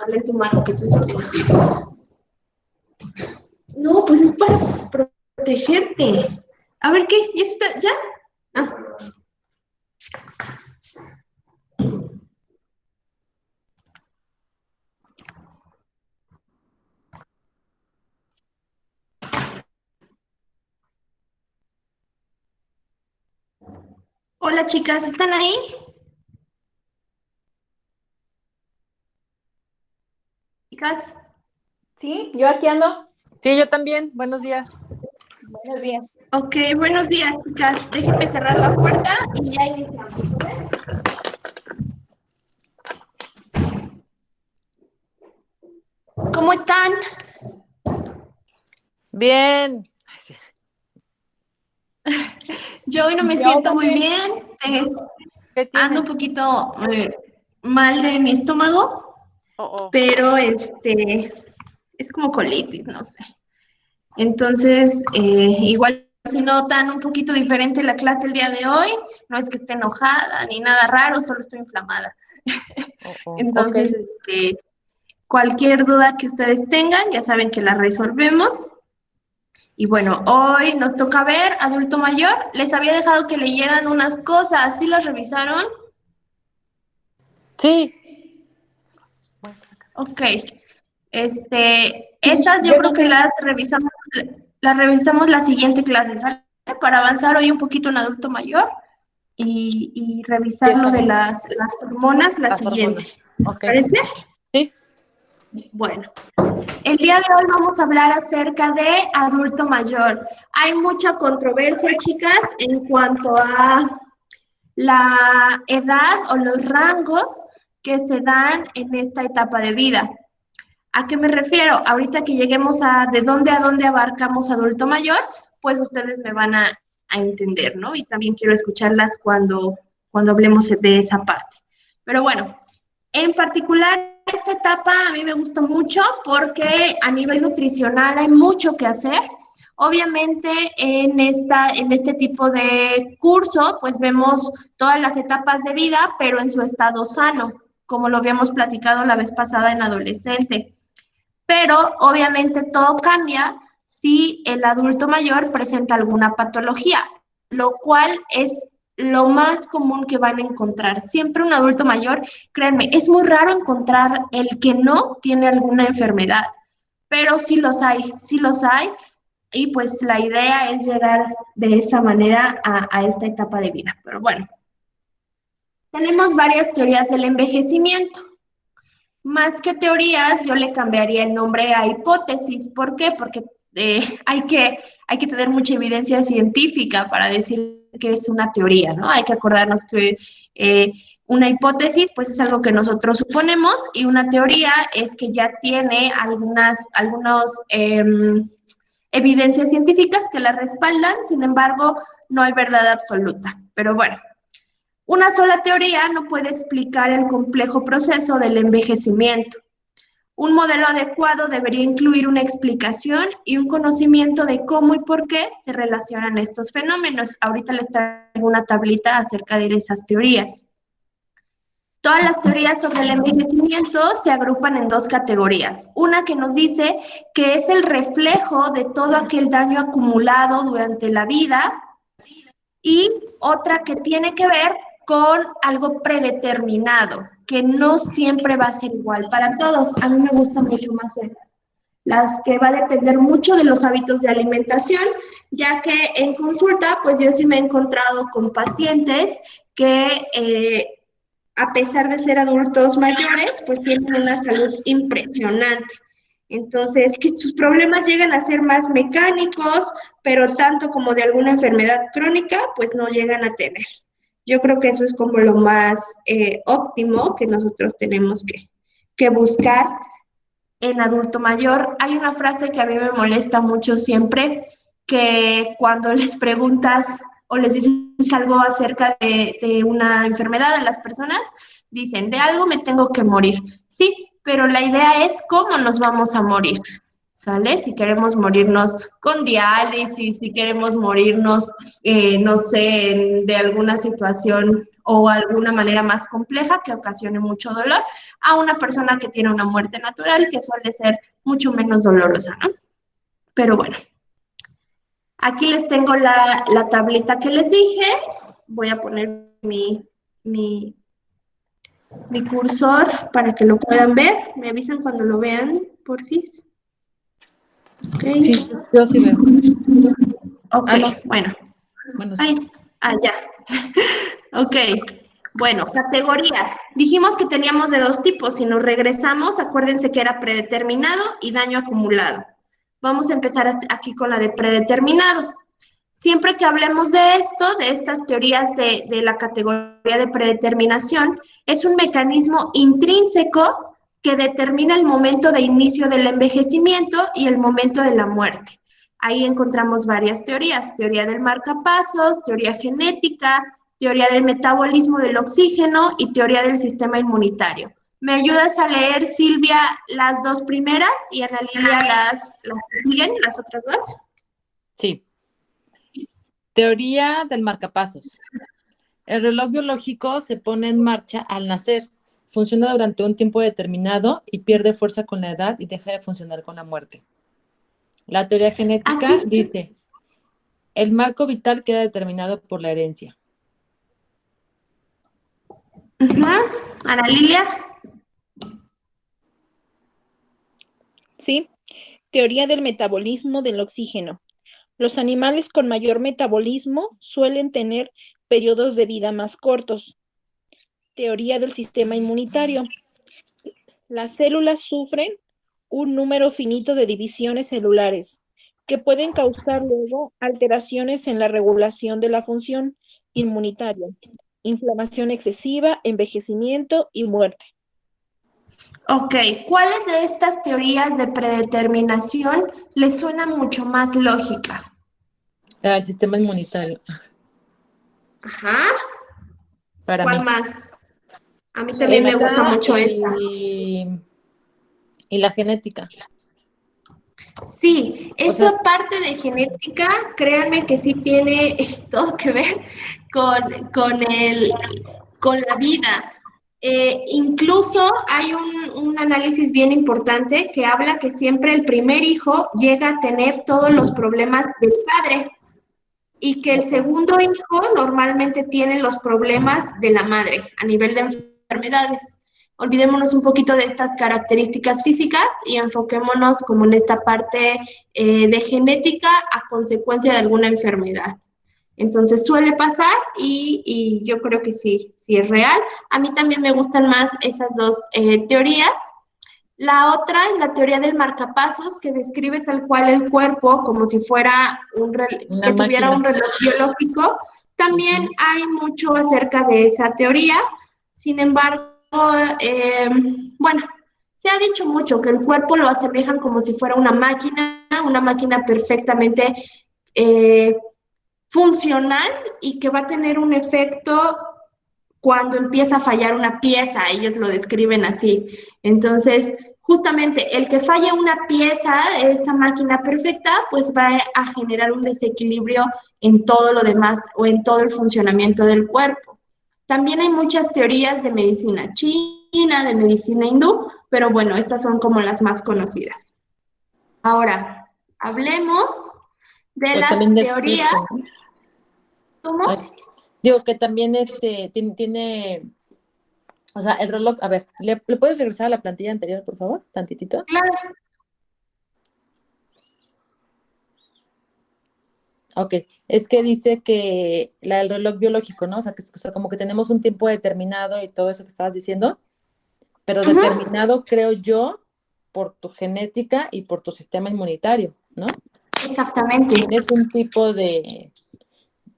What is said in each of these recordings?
Dale en tu mano que tú sí tienes. No, pues es para protegerte. A ver, ¿qué? ¿Ya está? ¿Ya? Ah. Hola, chicas, ¿están ahí? Chicas. Sí, yo aquí ando. Sí, yo también. Buenos días. Buenos días. Ok, buenos días, chicas. Déjenme cerrar la puerta y ya iniciamos, ¿vale? ¿Cómo están? Bien. Ay, sí. Yo hoy no me Yo siento muy también. bien. ¿Qué Ando un tienes? poquito mal de mi estómago, Oh, oh. pero es como colitis, no sé. Entonces, igual si notan un poquito diferente la clase el día de hoy, no es que esté enojada ni nada raro, solo estoy inflamada. Oh, oh. Ok. Entonces, cualquier duda que ustedes tengan, ya saben que la resolvemos. Y bueno, hoy nos toca ver adulto mayor. Les había dejado que leyeran unas cosas, ¿sí las revisaron? Sí. Ok. Esas yo Yo creo que también. las revisamos la siguiente clase, ¿sale? Para avanzar hoy un poquito en adulto mayor y Sí, revisar lo está de bien. las hormonas la Las siguiente. hormonas. ¿Les Ok. parece? Sí. Bueno, el día de hoy vamos a hablar acerca de adulto mayor. Hay mucha controversia, chicas, en cuanto a la edad o los rangos que se dan en esta etapa de vida. ¿A qué me refiero? Ahorita que lleguemos de dónde a dónde abarcamos adulto mayor, pues ustedes me van a entender, ¿no? Y también quiero escucharlas cuando hablemos de esa parte. Pero bueno, en particular esta etapa a mí me gusta mucho porque a nivel nutricional hay mucho que hacer. Obviamente en este tipo de curso pues vemos todas las etapas de vida, pero en su estado sano, como lo habíamos platicado la vez pasada en adolescente. Pero obviamente todo cambia si el adulto mayor presenta alguna patología, lo cual es lo más común que van a encontrar. Siempre un adulto mayor, créanme, es muy raro encontrar el que no tiene alguna enfermedad, pero sí los hay, y pues la idea es llegar de esa manera a esta etapa de vida. Pero bueno, tenemos varias teorías del envejecimiento. Más que teorías, yo le cambiaría el nombre a hipótesis. ¿Por qué? Porque hay que tener mucha evidencia científica para decir que es una teoría, ¿no? Hay que acordarnos que una hipótesis, pues es algo que nosotros suponemos, y una teoría es que ya tiene algunas evidencias científicas que la respaldan, sin embargo, no hay verdad absoluta. Pero bueno, una sola teoría no puede explicar el complejo proceso del envejecimiento. Un modelo adecuado debería incluir una explicación y un conocimiento de cómo y por qué se relacionan estos fenómenos. Ahorita les traigo una tablita acerca de esas teorías. Todas las teorías sobre el envejecimiento se agrupan en dos categorías. Una que nos dice que es el reflejo de todo aquel daño acumulado durante la vida, y otra que tiene que ver con algo predeterminado, que no siempre va a ser igual para todos. A mí me gustan mucho más esas, las que va a depender mucho de los hábitos de alimentación, ya que en consulta, pues yo sí me he encontrado con pacientes que a pesar de ser adultos mayores, pues tienen una salud impresionante. Entonces, que sus problemas llegan a ser más mecánicos, pero tanto como de alguna enfermedad crónica, pues no llegan a tener. Yo creo que eso es como lo más óptimo que nosotros tenemos que buscar en adulto mayor. Hay una frase que a mí me molesta mucho siempre, que cuando les preguntas o les dices algo acerca de una enfermedad a las personas, dicen, de algo me tengo que morir. Sí, pero la idea es cómo nos vamos a morir, ¿sale? Si queremos morirnos con diálisis, si queremos morirnos, no sé, de alguna situación o alguna manera más compleja que ocasione mucho dolor a una persona que tiene una muerte natural que suele ser mucho menos dolorosa, ¿no? Pero bueno, aquí les tengo la tableta que les dije. Voy a poner mi cursor para que lo puedan ver. Me avisan cuando lo vean, porfis. Okay. Sí, yo sí veo. Ok, No. bueno. Bueno, sí. Ya. Ok, bueno, categoría. Dijimos que teníamos de dos tipos. Si nos regresamos, acuérdense que era predeterminado y daño acumulado. Vamos a empezar aquí con la de predeterminado. Siempre que hablemos de esto, de estas teorías de la categoría de predeterminación, es un mecanismo intrínseco que determina el momento de inicio del envejecimiento y el momento de la muerte. Ahí encontramos varias teorías: teoría del marcapasos, teoría genética, teoría del metabolismo del oxígeno y teoría del sistema inmunitario. ¿Me ayudas a leer, Silvia, las dos primeras y Ana Lilia las que siguen, las otras dos? Sí. Teoría del marcapasos. El reloj biológico se pone en marcha al nacer, funciona durante un tiempo determinado y pierde fuerza con la edad y deja de funcionar con la muerte. La teoría genética dice, el marco vital queda determinado por la herencia. Ana Lilia. Sí, teoría del metabolismo del oxígeno. Los animales con mayor metabolismo suelen tener periodos de vida más cortos. Teoría del sistema inmunitario. Las células sufren un número finito de divisiones celulares que pueden causar luego alteraciones en la regulación de la función inmunitaria, inflamación excesiva, envejecimiento y muerte. Ok, ¿cuáles de estas teorías de predeterminación les suena mucho más lógica? El sistema inmunitario. Ajá. Para ¿Cuál mí. más? A mí también me gusta mucho esta. Y la genética. Sí, esa parte de genética, créanme que sí tiene todo que ver con la vida. Incluso hay un análisis bien importante que habla que siempre el primer hijo llega a tener todos los problemas del padre y que el segundo hijo normalmente tiene los problemas de la madre a nivel de enfermedades. Olvidémonos un poquito de estas características físicas y enfoquémonos como en esta parte de genética a consecuencia de alguna enfermedad. Entonces suele pasar y yo creo que sí es real. A mí también me gustan más esas dos teorías. La otra es la teoría del marcapasos, que describe tal cual el cuerpo como si fuera que tuviera un reloj biológico. También hay mucho acerca de esa teoría. Sin embargo, bueno, se ha dicho mucho que el cuerpo lo asemejan como si fuera una máquina perfectamente funcional y que va a tener un efecto cuando empieza a fallar una pieza, ellos lo describen así. Entonces, justamente el que falle una pieza de esa máquina perfecta, pues va a generar un desequilibrio en todo lo demás o en todo el funcionamiento del cuerpo. También hay muchas teorías de medicina china, de medicina hindú, pero bueno, estas son como las más conocidas. Ahora, hablemos de pues las teorías. ¿Cómo? Digo que también tiene, o sea, el reloj, a ver, ¿le puedes regresar a la plantilla anterior, por favor? Tantitito. Claro. Ok, es que dice que el reloj biológico, ¿no? O sea, como que tenemos un tiempo determinado y todo eso que estabas diciendo, pero determinado, creo yo, por tu genética y por tu sistema inmunitario, ¿no? Exactamente.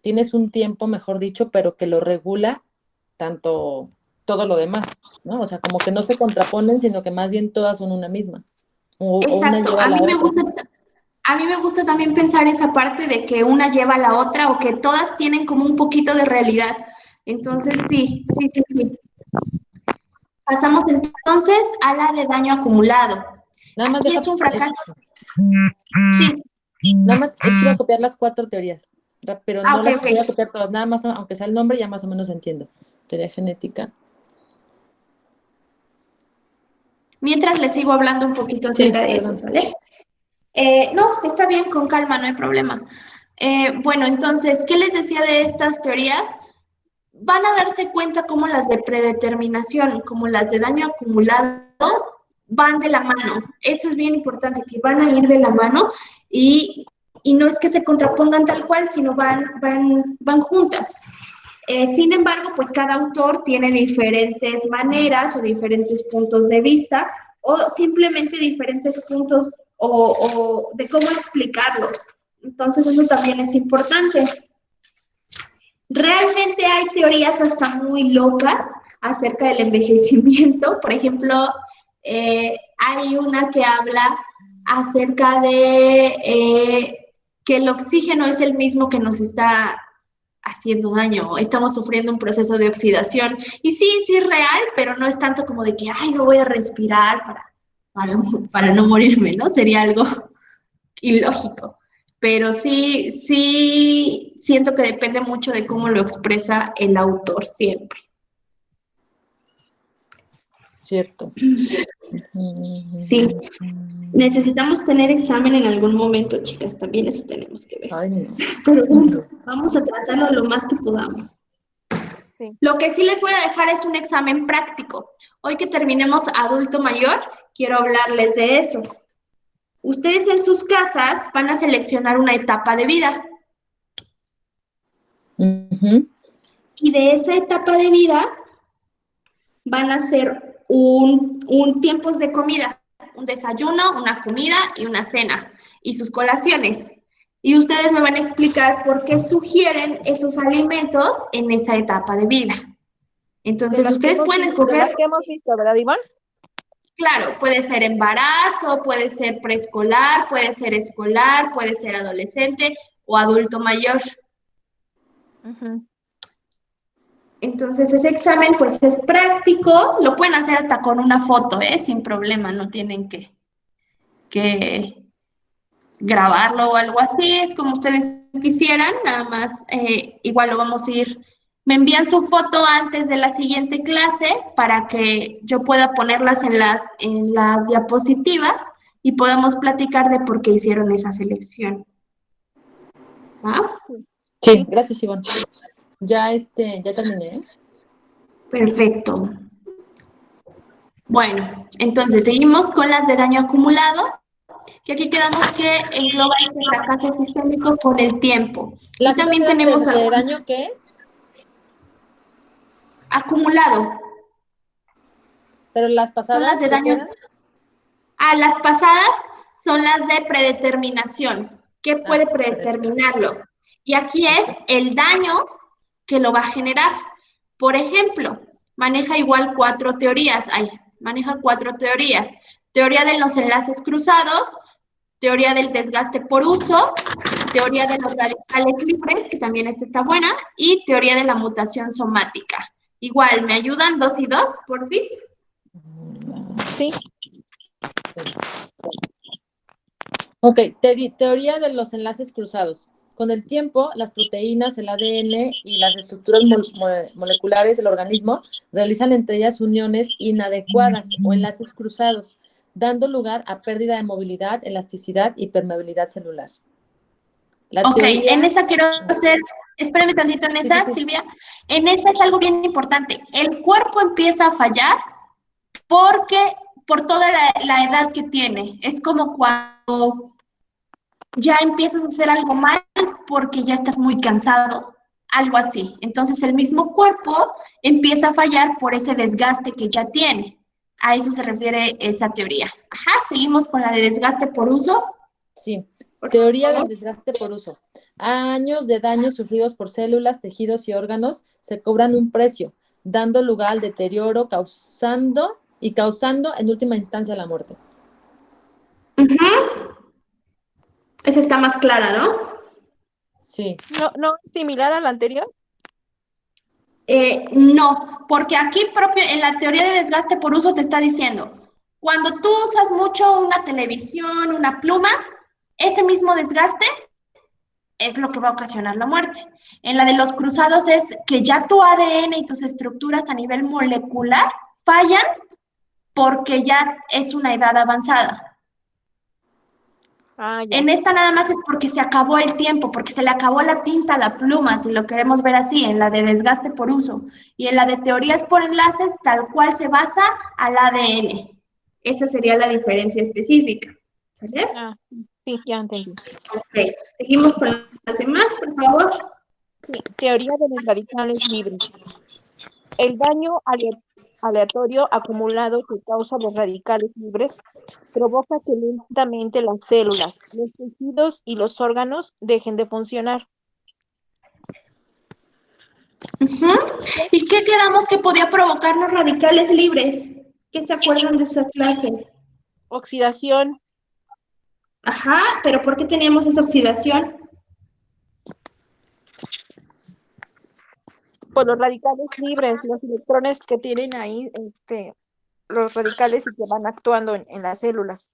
Tienes un tiempo, mejor dicho, pero que lo regula tanto todo lo demás, ¿no? O sea, como que no se contraponen, sino que más bien todas son una misma. Exacto, a mí me gusta también pensar esa parte de que una lleva a la otra o que todas tienen como un poquito de realidad. Entonces, sí. Pasamos entonces a la de daño acumulado. Nada más aquí es un fracaso. Sí. Nada más quiero copiar las 4 teorías, pero no las voy a copiar todas, nada más, aunque sea el nombre, ya más o menos entiendo. Teoría genética. Mientras les sigo hablando un poquito acerca de eso, ¿sale? No, está bien, con calma, no hay problema. Bueno, entonces, ¿qué les decía de estas teorías? Van a darse cuenta cómo las de predeterminación, como las de daño acumulado, van de la mano. Eso es bien importante, que van a ir de la mano y no es que se contrapongan tal cual, sino van juntas. Sin embargo, pues cada autor tiene diferentes maneras o diferentes puntos de vista o simplemente diferentes puntos o de cómo explicarlos. Entonces, eso también es importante. Realmente hay teorías hasta muy locas acerca del envejecimiento. Por ejemplo, hay una que habla acerca de que el oxígeno es el mismo que nos está haciendo daño, estamos sufriendo un proceso de oxidación. Y sí es real, pero no es tanto como de que, ay, no voy a respirar para no morirme, ¿no? Sería algo ilógico. Pero sí siento que depende mucho de cómo lo expresa el autor siempre. Cierto. Sí. Necesitamos tener examen en algún momento, chicas, también eso tenemos que ver. Ay, no. Pero bueno, vamos a trazarlo lo más que podamos. Sí. Lo que sí les voy a dejar es un examen práctico. Hoy que terminemos adulto mayor, quiero hablarles de eso. Ustedes en sus casas van a seleccionar una etapa de vida. Y de esa etapa de vida van a hacer un tiempos de comida, un desayuno, una comida y una cena, y sus colaciones. Y ustedes me van a explicar por qué sugieren esos alimentos en esa etapa de vida. Entonces, ustedes pueden escoger... De las que hemos visto, ¿verdad, Ivonne? Claro, puede ser embarazo, puede ser preescolar, puede ser escolar, puede ser adolescente o adulto mayor. Entonces, ese examen, pues, es práctico. Lo pueden hacer hasta con una foto, sin problema. No tienen que grabarlo o algo así. Es como ustedes quisieran. Nada más, igual lo vamos a ir... Me envían su foto antes de la siguiente clase para que yo pueda ponerlas en las diapositivas y podamos platicar de por qué hicieron esa selección. ¿Va? Sí, gracias, Ivonne. Ya terminé. Perfecto. Bueno, entonces seguimos con las de daño acumulado, que aquí quedamos que engloba este fracaso sistémico con el tiempo. ¿Las y también tenemos de daño qué? Acumulado. Pero las pasadas. Son las de daño. Las pasadas son las de predeterminación. ¿Qué puede predeterminarlo? Y aquí es el daño que lo va a generar. Por ejemplo, maneja igual 4 teorías. Maneja 4 teorías. Teoría de los enlaces cruzados, teoría del desgaste por uso, teoría de los radicales libres, que también esta está buena, y teoría de la mutación somática. Igual, ¿me ayudan 2 y 2, porfis? Sí. Ok, teoría de los enlaces cruzados. Con el tiempo, las proteínas, el ADN y las estructuras moleculares del organismo realizan entre ellas uniones inadecuadas o enlaces cruzados, dando lugar a pérdida de movilidad, elasticidad y permeabilidad celular. En esa quiero hacer, espérame tantito en esa, sí. Silvia, en esa es algo bien importante. El cuerpo empieza a fallar por toda la edad que tiene. Es como cuando ya empiezas a hacer algo mal porque ya estás muy cansado, algo así. Entonces el mismo cuerpo empieza a fallar por ese desgaste que ya tiene. A eso se refiere esa teoría. Seguimos con la de desgaste por uso. Sí, teoría del desgaste por uso. Años de daños sufridos por células, tejidos y órganos se cobran un precio, dando lugar al deterioro, causando en última instancia la muerte. Esa está más clara, ¿no? Sí. ¿No es similar a la anterior? No, porque aquí propio en la teoría de desgaste por uso te está diciendo, cuando tú usas mucho una televisión, una pluma, ese mismo desgaste es lo que va a ocasionar la muerte. En la de los cruzados es que ya tu ADN y tus estructuras a nivel molecular fallan porque ya es una edad avanzada. Ah, ya. En esta nada más es porque se acabó el tiempo, porque se le acabó la tinta a la pluma, si lo queremos ver así, en la de desgaste por uso. Y en la de teorías por enlaces, tal cual se basa al ADN. Esa sería la diferencia específica. ¿Sale? Ah, sí, ya entendí. Ok, seguimos con las demás, por favor. Sí, teoría de los radicales libres. El daño aleatorio acumulado que causan los radicales libres provoca que lentamente las células, los tejidos y los órganos dejen de funcionar. ¿Y qué quedamos que podía provocarnos radicales libres? ¿Qué se acuerdan de esa clase? Oxidación, Ajá, pero ¿por qué teníamos esa oxidación? por los radicales libres, los electrones que tienen ahí, los radicales y que van actuando en las células.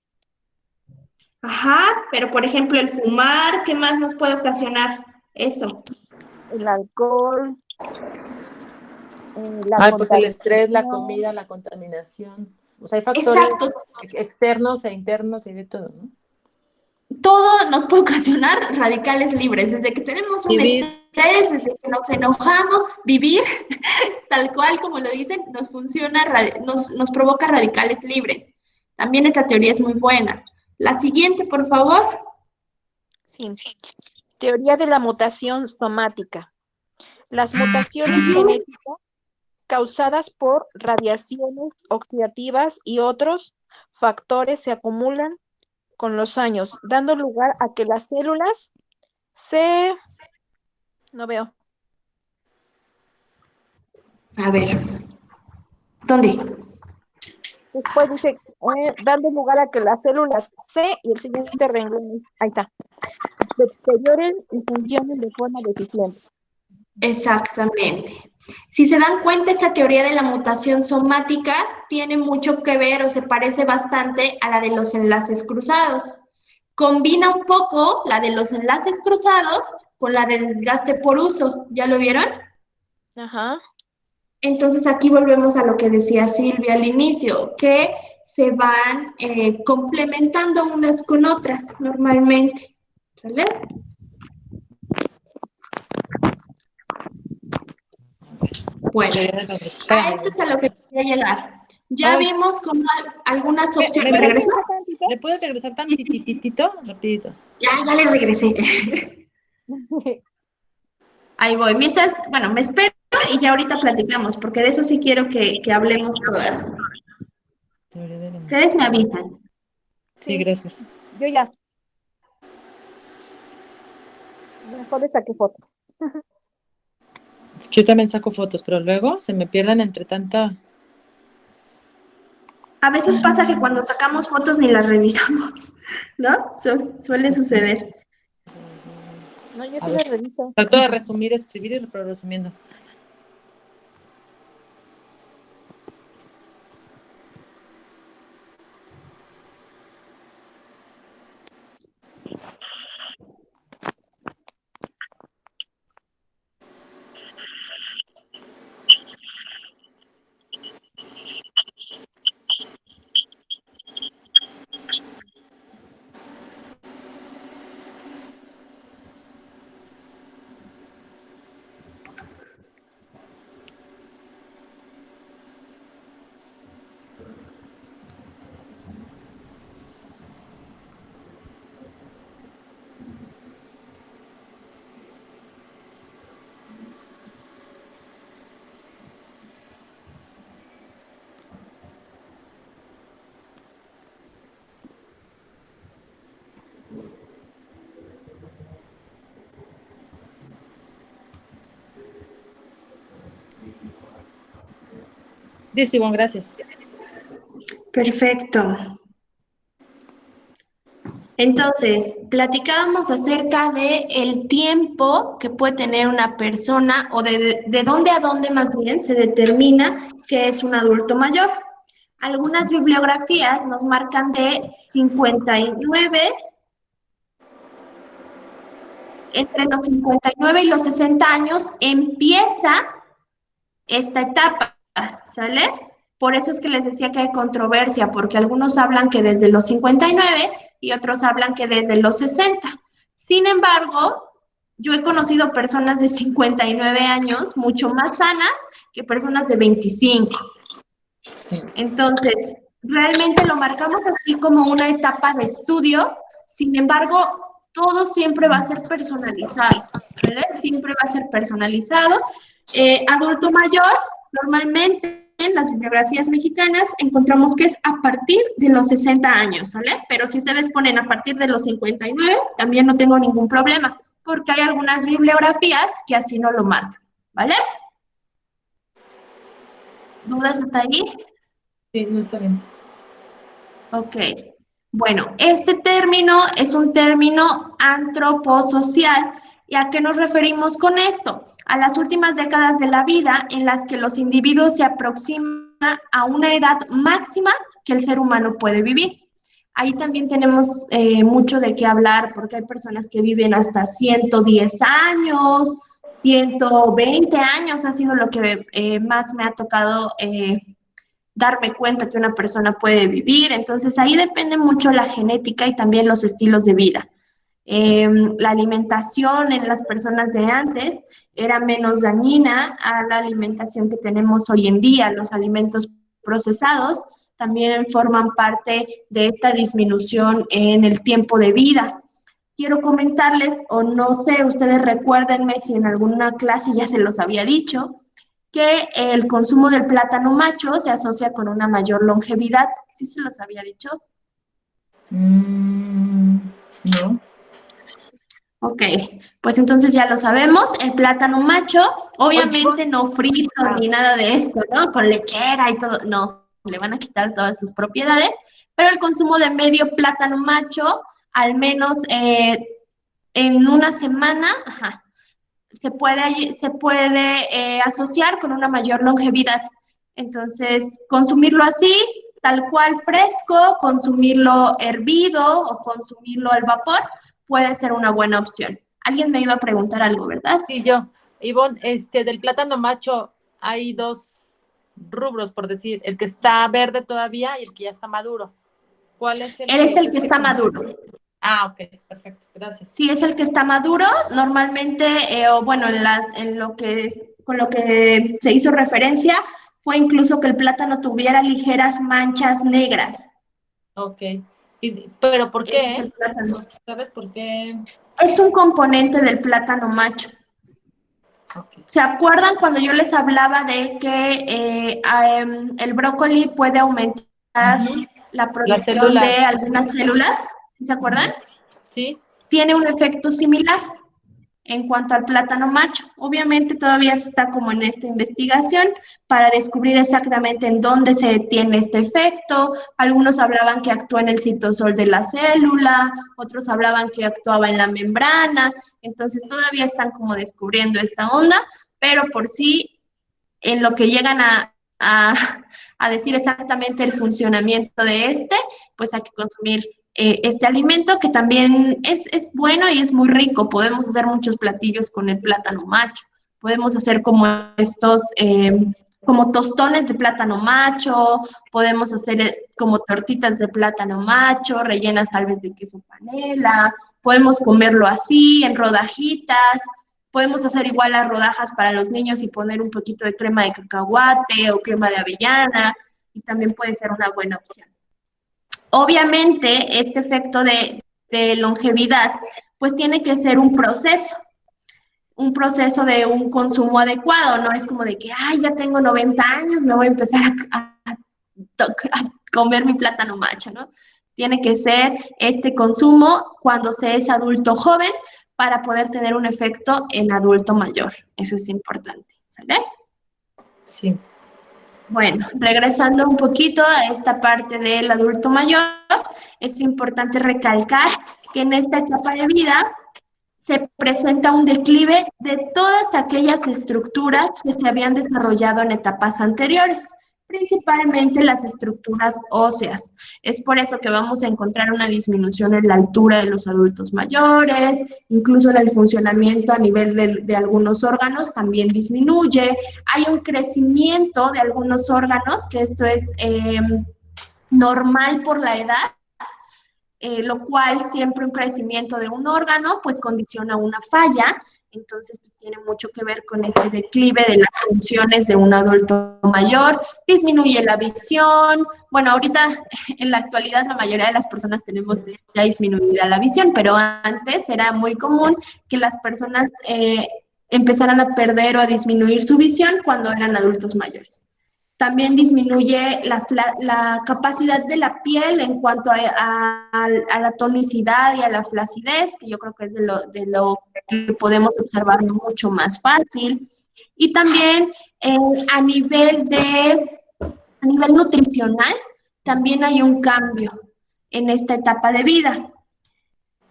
Ajá, pero por ejemplo el fumar, ¿qué más nos puede ocasionar eso? El alcohol, la Ay, pues el estrés, la contaminación. comida, la contaminación. O sea, hay factores Exacto, externos e internos y de todo, ¿no? todo nos puede ocasionar radicales libres, desde que tenemos un Vivir, estrés, desde que nos enojamos, vivir, tal cual como lo dicen, nos funciona, nos provoca radicales libres. También esta teoría es muy buena. La siguiente, por favor. Sí. Teoría de la mutación somática. Las mutaciones genéticas causadas por radiaciones oxidativas y otros factores se acumulan con los años, dando lugar a que las células se... No veo. A ver, ¿dónde? Después dice, dando lugar a que las células C y el siguiente renglón, ahí está, deterioren y funcionen de forma deficiente. Exactamente. Si se dan cuenta, esta teoría de la mutación somática tiene mucho que ver o se parece bastante a la de los enlaces cruzados. Combina un poco la de los enlaces cruzados con la de desgaste por uso. ¿Ya lo vieron? Ajá. Entonces aquí volvemos a lo que decía Silvia al inicio, que se van complementando unas con otras normalmente. ¿Sale? Bueno, a esto es a lo que quería llegar. Ya Ay, vimos como algunas opciones. ¿me ¿Me puedes regresó? regresar tantito? ¿Le puedes regresar tantititito? Rapidito. Ya le regresé. Ahí voy. Mientras, bueno, me espero y ya ahorita platicamos, porque de eso sí quiero que hablemos todas. Teoría de la- Ustedes me avisan. Sí, gracias. Yo ya. Mejor le saqué foto. Es que yo también saco fotos, pero luego se me pierden entre tanta... A veces pasa que cuando sacamos fotos ni las revisamos, ¿no? Suele suceder. No, yo A sí ver, la reviso. trato de resumir, escribir y resumiendo. Listo, Ivonne, gracias. Perfecto. Entonces, platicábamos acerca de el tiempo que puede tener una persona o de dónde a dónde más bien se determina que es un adulto mayor. Algunas bibliografías nos marcan de 59 entre los 59 y los 60 años empieza esta etapa, ¿sale? Por eso es que les decía que hay controversia, porque algunos hablan que desde los 59 y otros hablan que desde los 60. Sin embargo, yo he conocido personas de 59 años mucho más sanas que personas de 25. Sí. Entonces, realmente lo marcamos así como una etapa de estudio, sin embargo, todo siempre va a ser personalizado, ¿vale? Siempre va a ser personalizado. Adulto mayor, normalmente en las bibliografías mexicanas encontramos que es a partir de los 60 años, ¿sale? Pero si ustedes ponen a partir de los 59, también no tengo ningún problema, porque hay algunas bibliografías que así no lo marcan, ¿vale? ¿Dudas hasta ahí? Sí, no está bien. Ok. Bueno, este término es un término antroposocial. ¿Y a qué nos referimos con esto? A las últimas décadas de la vida en las que los individuos se aproximan a una edad máxima que el ser humano puede vivir. Ahí también tenemos mucho de qué hablar porque hay personas que viven hasta 110 años, 120 años, ha sido lo que más me ha tocado darme cuenta que una persona puede vivir. Entonces ahí depende mucho la genética y también los estilos de vida. La alimentación en las personas de antes era menos dañina a la alimentación que tenemos hoy en día. Los alimentos procesados también forman parte de esta disminución en el tiempo de vida. Quiero comentarles, o no sé, ustedes recuérdenme si en alguna clase ya se los había dicho, que el consumo del plátano macho se asocia con una mayor longevidad. ¿Sí se los había dicho? No. Ok, pues entonces ya lo sabemos, el plátano macho, obviamente no frito ni nada de esto, ¿no? Con lechera y todo, no, le van a quitar todas sus propiedades, pero el consumo de medio plátano macho, al menos en una semana, se puede asociar con una mayor longevidad. Entonces, consumirlo así, tal cual fresco, consumirlo hervido o consumirlo al vapor, puede ser una buena opción. Alguien me iba a preguntar algo, ¿verdad? Sí, yo. Ivonne, del plátano macho hay dos rubros, por decir, el que está verde todavía y el que ya está maduro. ¿Cuál es el Él es el que está maduro. Ah, ok, perfecto, gracias. Sí, es el que está maduro. Normalmente, o bueno, con lo que se hizo referencia, fue incluso que el plátano tuviera ligeras manchas negras. Ok. ¿Pero por Ese es qué? el plátano. ¿Sabes por qué? Es un componente del plátano macho. Okay. ¿Se acuerdan cuando yo les hablaba de que el brócoli puede aumentar la producción de algunas células? ¿Sí se acuerdan? Sí. Tiene un efecto similar en cuanto al plátano macho. Obviamente todavía se está como en esta investigación para descubrir exactamente en dónde se detiene este efecto. Algunos hablaban que actúa en el citosol de la célula, otros hablaban que actuaba en la membrana. Entonces todavía están como descubriendo esta onda, pero por sí, en lo que llegan a decir exactamente el funcionamiento de pues hay que consumir este alimento que también es bueno y es muy rico. Podemos hacer muchos platillos con el plátano macho. Podemos hacer como estos, como tostones de plátano macho, podemos hacer como tortitas de plátano macho, rellenas tal vez de queso panela, podemos comerlo así, en rodajitas. Podemos hacer igual las rodajas para los niños y poner un poquito de crema de cacahuate o crema de avellana, y también puede ser una buena opción. Obviamente, este efecto de longevidad, pues tiene que ser un proceso de un consumo adecuado, no es como de que, ay, ya tengo 90 años, me voy a empezar a comer mi plátano macho, ¿no? Tiene que ser este consumo cuando se es adulto joven para poder tener un efecto en adulto mayor. Eso es importante, ¿sale? Sí. Bueno, regresando un poquito a esta parte del adulto mayor, es importante recalcar que en esta etapa de vida se presenta un declive de todas aquellas estructuras que se habían desarrollado en etapas anteriores. principalmente las estructuras óseas. Es por eso que vamos a encontrar una disminución en la altura de los adultos mayores, incluso en el funcionamiento a nivel de algunos órganos también disminuye. Hay un crecimiento de algunos órganos, que esto es normal por la edad, lo cual siempre un crecimiento de un órgano pues condiciona una falla, entonces pues tiene mucho que ver con este declive de las funciones de un adulto mayor, disminuye la visión. Bueno, ahorita en la actualidad la mayoría de las personas tenemos ya disminuida la visión, pero antes era muy común que las personas empezaran a perder o a disminuir su visión cuando eran adultos mayores. También disminuye la capacidad de la piel en cuanto a la tonicidad y a la flacidez, que yo creo que es de lo que podemos observar mucho más fácil. Y también a nivel nutricional, también hay un cambio en esta etapa de vida,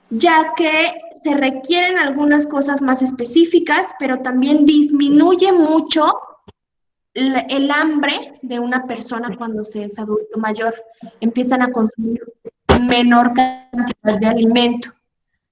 ya que se requieren algunas cosas más específicas, pero también disminuye mucho el hambre de una persona cuando se es adulto mayor. Empiezan a consumir menor cantidad de alimento.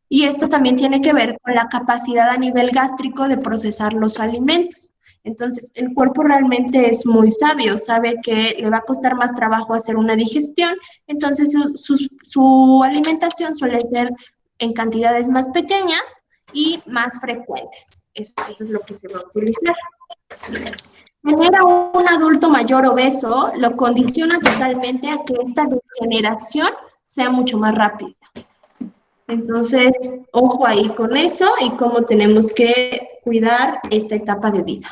Y esto también tiene que ver con la capacidad a nivel gástrico de procesar los alimentos. Entonces, el cuerpo realmente es muy sabio, sabe que le va a costar más trabajo hacer una digestión, entonces su alimentación suele ser en cantidades más pequeñas y más frecuentes. Eso es lo que se va a utilizar. Tener a un adulto mayor obeso lo condiciona totalmente a que esta degeneración sea mucho más rápida. Entonces, ojo ahí con eso y cómo tenemos que cuidar esta etapa de vida.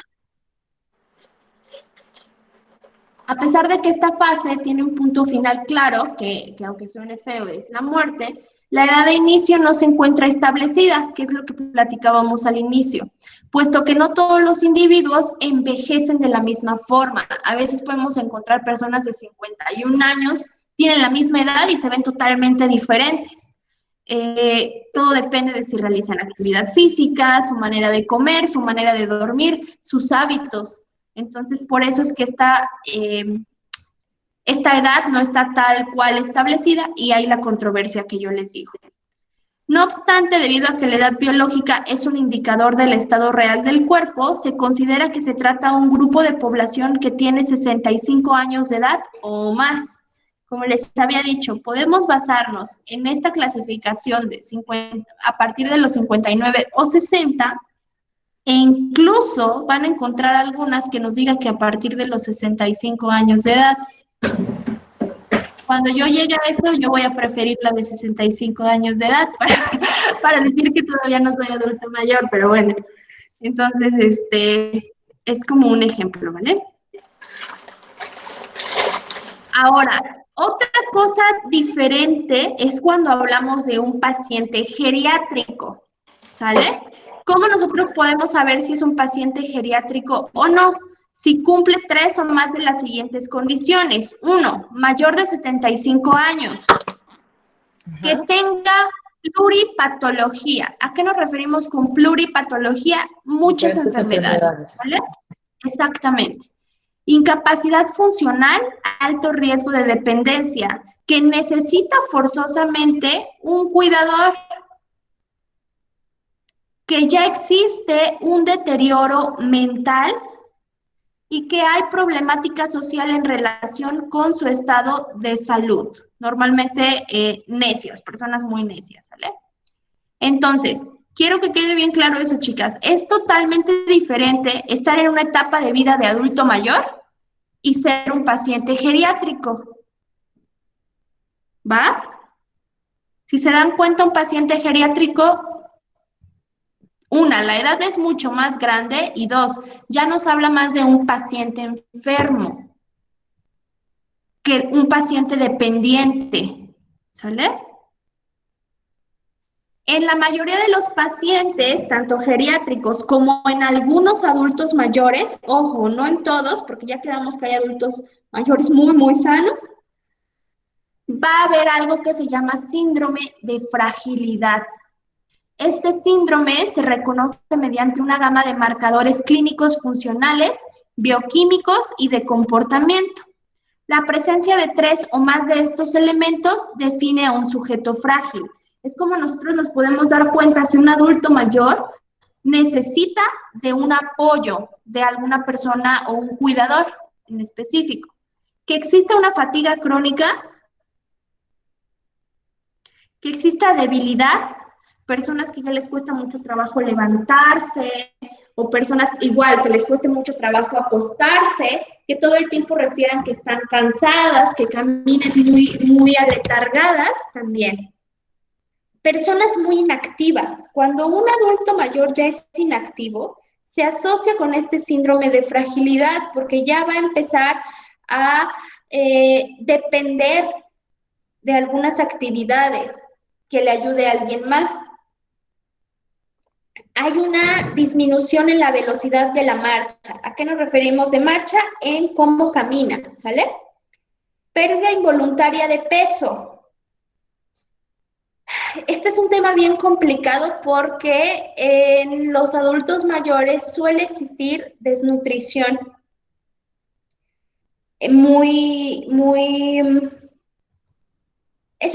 A pesar de que esta fase tiene un punto final claro, que aunque suene feo es la muerte, la edad de inicio no se encuentra establecida, que es lo que platicábamos al inicio, puesto que no todos los individuos envejecen de la misma forma. A veces podemos encontrar personas de 51 años, tienen la misma edad y se ven totalmente diferentes. Todo depende de si realizan actividad física, su manera de comer, su manera de dormir, sus hábitos. Entonces, por eso es que esta edad no está tal cual establecida y hay la controversia que yo les digo. No obstante, debido a que la edad biológica es un indicador del estado real del cuerpo, se considera que se trata de un grupo de población que tiene 65 años de edad o más. Como les había dicho, podemos basarnos en esta clasificación de 50, a partir de los 59 o 60, e incluso van a encontrar algunas que nos digan que a partir de los 65 años de edad. Cuando yo llegue a eso, yo voy a preferir la de 65 años de edad para decir que todavía no soy adulta mayor, pero bueno. Entonces, es como un ejemplo, ¿vale? Ahora, otra cosa diferente es cuando hablamos de un paciente geriátrico, ¿sale? ¿Cómo nosotros podemos saber si es un paciente geriátrico o no? Si cumple 3 o más de las siguientes condiciones. 1, mayor de 75 años. Que tenga pluripatología. ¿A qué nos referimos con pluripatología? Muchas enfermedades, ¿vale? Exactamente. Incapacidad funcional, alto riesgo de dependencia, que necesita forzosamente un cuidador, que ya existe un deterioro mental y que hay problemática social en relación con su estado de salud. Normalmente necios, personas muy necias, ¿sale? Entonces, quiero que quede bien claro eso, chicas. Es totalmente diferente estar en una etapa de vida de adulto mayor y ser un paciente geriátrico. ¿Va? Si se dan cuenta, un paciente geriátrico, una, la edad es mucho más grande y dos, ya nos habla más de un paciente enfermo que un paciente dependiente, ¿sale? En la mayoría de los pacientes, tanto geriátricos como en algunos adultos mayores, ojo, no en todos, porque ya quedamos que hay adultos mayores muy, muy sanos, va a haber algo que se llama síndrome de fragilidad. Este síndrome se reconoce mediante una gama de marcadores clínicos funcionales bioquímicos y de comportamiento. La presencia de 3 o más de estos elementos define a un sujeto frágil. Es como nosotros nos podemos dar cuenta si un adulto mayor necesita de un apoyo de alguna persona o un cuidador en específico. Que exista una fatiga crónica, que exista debilidad, personas que ya les cuesta mucho trabajo levantarse, o personas igual que les cueste mucho trabajo acostarse, que todo el tiempo refieran que están cansadas, que caminen muy aletargadas también. Personas muy inactivas. Cuando un adulto mayor ya es inactivo, se asocia con este síndrome de fragilidad porque ya va a empezar a depender de algunas actividades que le ayude a alguien más. Hay una disminución en la velocidad de la marcha. ¿A qué nos referimos de marcha? En cómo camina, ¿sale? Pérdida involuntaria de peso. Este es un tema bien complicado porque en los adultos mayores suele existir desnutrición. Es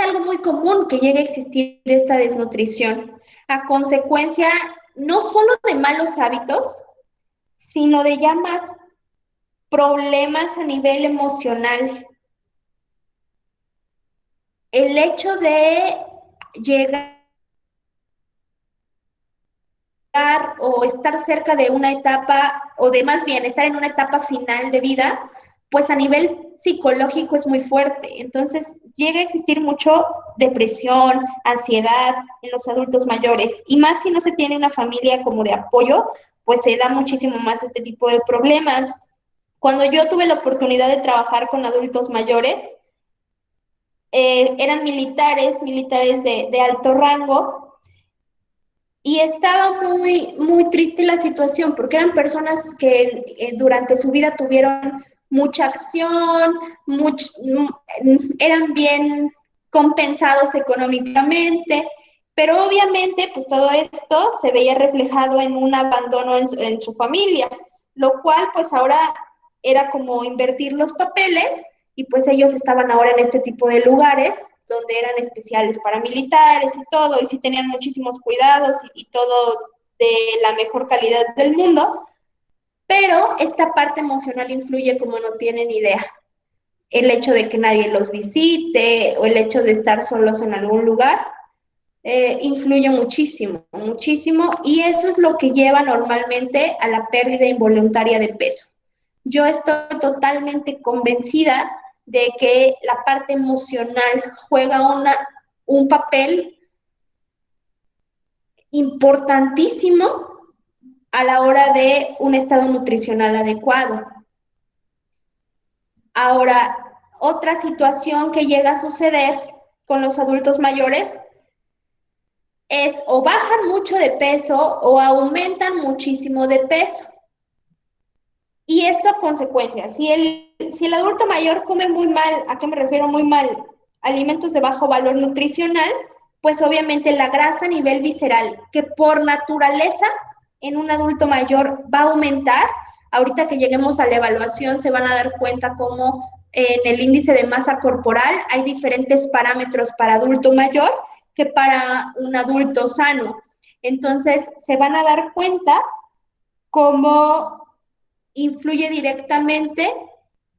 algo muy común que llegue a existir esta desnutrición a consecuencia no solo de malos hábitos, sino de ya más problemas a nivel emocional. El hecho de llegar o estar cerca de una etapa, o de más bien estar en una etapa final de vida, pues a nivel psicológico es muy fuerte. Entonces llega a existir mucho depresión, ansiedad en los adultos mayores, y más si no se tiene una familia como de apoyo, pues se da muchísimo más este tipo de problemas. Cuando yo tuve la oportunidad de trabajar con adultos mayores, eran militares de alto rango, y estaba muy triste la situación, porque eran personas que durante su vida tuvieron mucha acción, eran bien compensados económicamente, pero obviamente pues todo esto se veía reflejado en un abandono en su familia, lo cual pues ahora era como invertir los papeles, y pues ellos estaban ahora en este tipo de lugares donde eran especiales paramilitares y todo, y sí tenían muchísimos cuidados y todo de la mejor calidad del mundo, pero esta parte emocional influye como no tienen idea. El hecho de que nadie los visite o el hecho de estar solos en algún lugar influye muchísimo, muchísimo, y eso es lo que lleva normalmente a la pérdida involuntaria de peso. Yo estoy totalmente convencida de que la parte emocional juega un papel importantísimo a la hora de un estado nutricional adecuado. Ahora, otra situación que llega a suceder con los adultos mayores es o bajan mucho de peso o aumentan muchísimo de peso. Y esto a consecuencia, si el adulto mayor come muy mal, ¿a qué me refiero muy mal? Alimentos de bajo valor nutricional, pues obviamente la grasa a nivel visceral, que por naturaleza en un adulto mayor va a aumentar. Ahorita que lleguemos a la evaluación se van a dar cuenta cómo en el índice de masa corporal hay diferentes parámetros para adulto mayor que para un adulto sano. Entonces se van a dar cuenta cómo influye directamente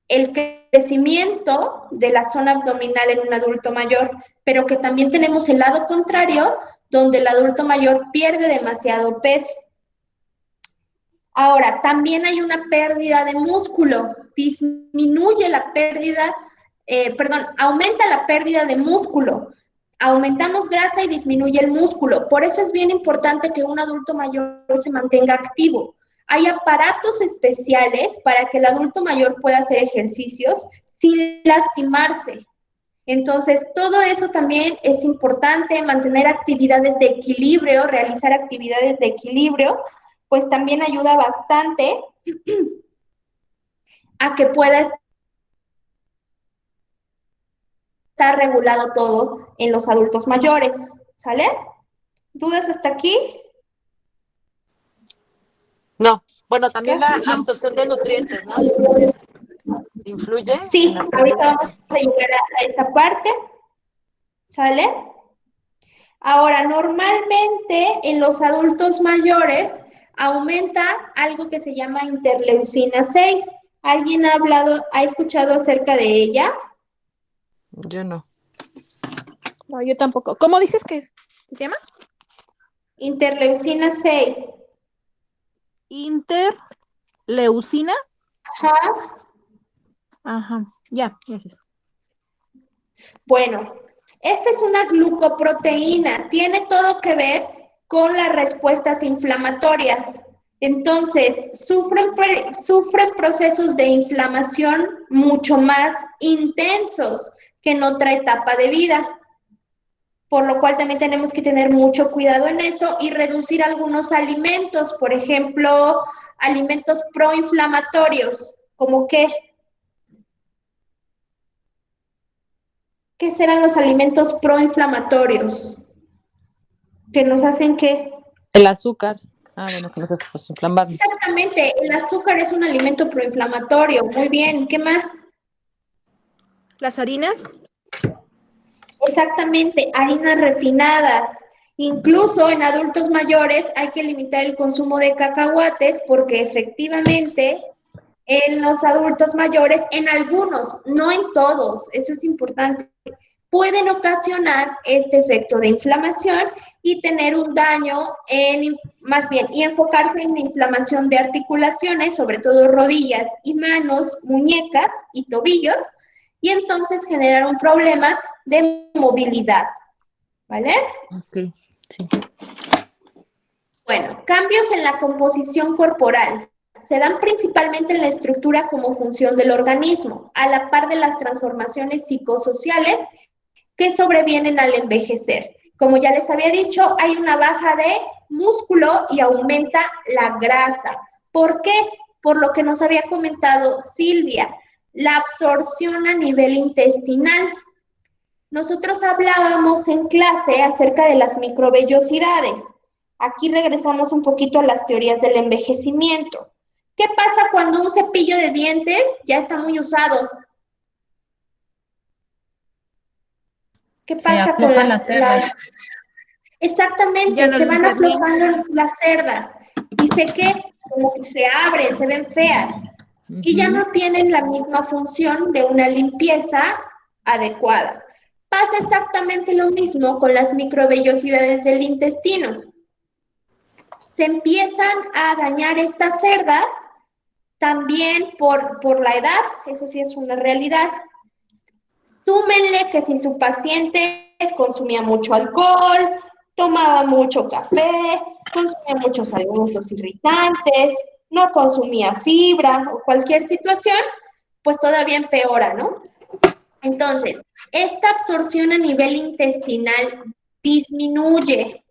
el crecimiento de la zona abdominal en un adulto mayor, pero que también tenemos el lado contrario, donde el adulto mayor pierde demasiado peso. Ahora, también hay una pérdida de músculo, disminuye la pérdida, aumenta la pérdida de músculo. Aumentamos grasa y disminuye el músculo. Por eso es bien importante que un adulto mayor se mantenga activo. Hay aparatos especiales para que el adulto mayor pueda hacer ejercicios sin lastimarse. Entonces, todo eso también es importante, mantener actividades de equilibrio, realizar actividades de equilibrio, pues también ayuda bastante a que pueda estar regulado todo en los adultos mayores, ¿sale? ¿Dudas hasta aquí? No, Bueno, también la absorción de nutrientes, ¿no? ¿Influye? Sí, ahorita vamos a llegar a esa parte, ¿sale? Ahora, normalmente en los adultos mayores aumenta algo que se llama interleucina 6. ¿Alguien ha escuchado acerca de ella? Yo no. No, yo tampoco. ¿Cómo dices que se llama? Interleucina 6. Interleucina. Ajá. Ajá, ya, gracias. Bueno, esta es una glucoproteína, tiene todo que ver con las respuestas inflamatorias. Entonces, sufren procesos de inflamación mucho más intensos que en otra etapa de vida, por lo cual también tenemos que tener mucho cuidado en eso y reducir algunos alimentos, por ejemplo, alimentos proinflamatorios, ¿como qué? ¿Qué serán los alimentos proinflamatorios? ¿Que nos hacen qué? El azúcar. Ah, bueno, que nos hace pues, inflamarnos. Exactamente, el azúcar es un alimento proinflamatorio. Muy bien, ¿qué más? ¿Las harinas? Exactamente, harinas refinadas. Incluso en adultos mayores hay que limitar el consumo de cacahuates porque efectivamente en los adultos mayores, en algunos, no en todos, eso es importante, pueden ocasionar este efecto de inflamación y tener un daño y enfocarse en la inflamación de articulaciones, sobre todo rodillas y manos, muñecas y tobillos, y entonces generar un problema de movilidad, ¿vale? Ok, sí. Bueno, cambios en la composición corporal. Se dan principalmente en la estructura como función del organismo, a la par de las transformaciones psicosociales que sobrevienen al envejecer. Como ya les había dicho, hay una baja de músculo y aumenta la grasa. ¿Por qué? Por lo que nos había comentado Silvia, la absorción a nivel intestinal. Nosotros hablábamos en clase acerca de las microvellosidades. Aquí regresamos un poquito a las teorías del envejecimiento. ¿Qué pasa cuando un cepillo de dientes ya está muy usado? ¿Qué pasa con las cerdas? Exactamente, se van aflojando las cerdas y como que se abren, se ven feas y ya no tienen la misma función de una limpieza adecuada. Pasa exactamente lo mismo con las microvellosidades del intestino. Se empiezan a dañar estas cerdas también por la edad, eso sí es una realidad. Súmenle que si su paciente consumía mucho alcohol, tomaba mucho café, consumía muchos alimentos irritantes, no consumía fibra o cualquier situación, pues todavía empeora, ¿no? Entonces, esta absorción a nivel intestinal disminuye.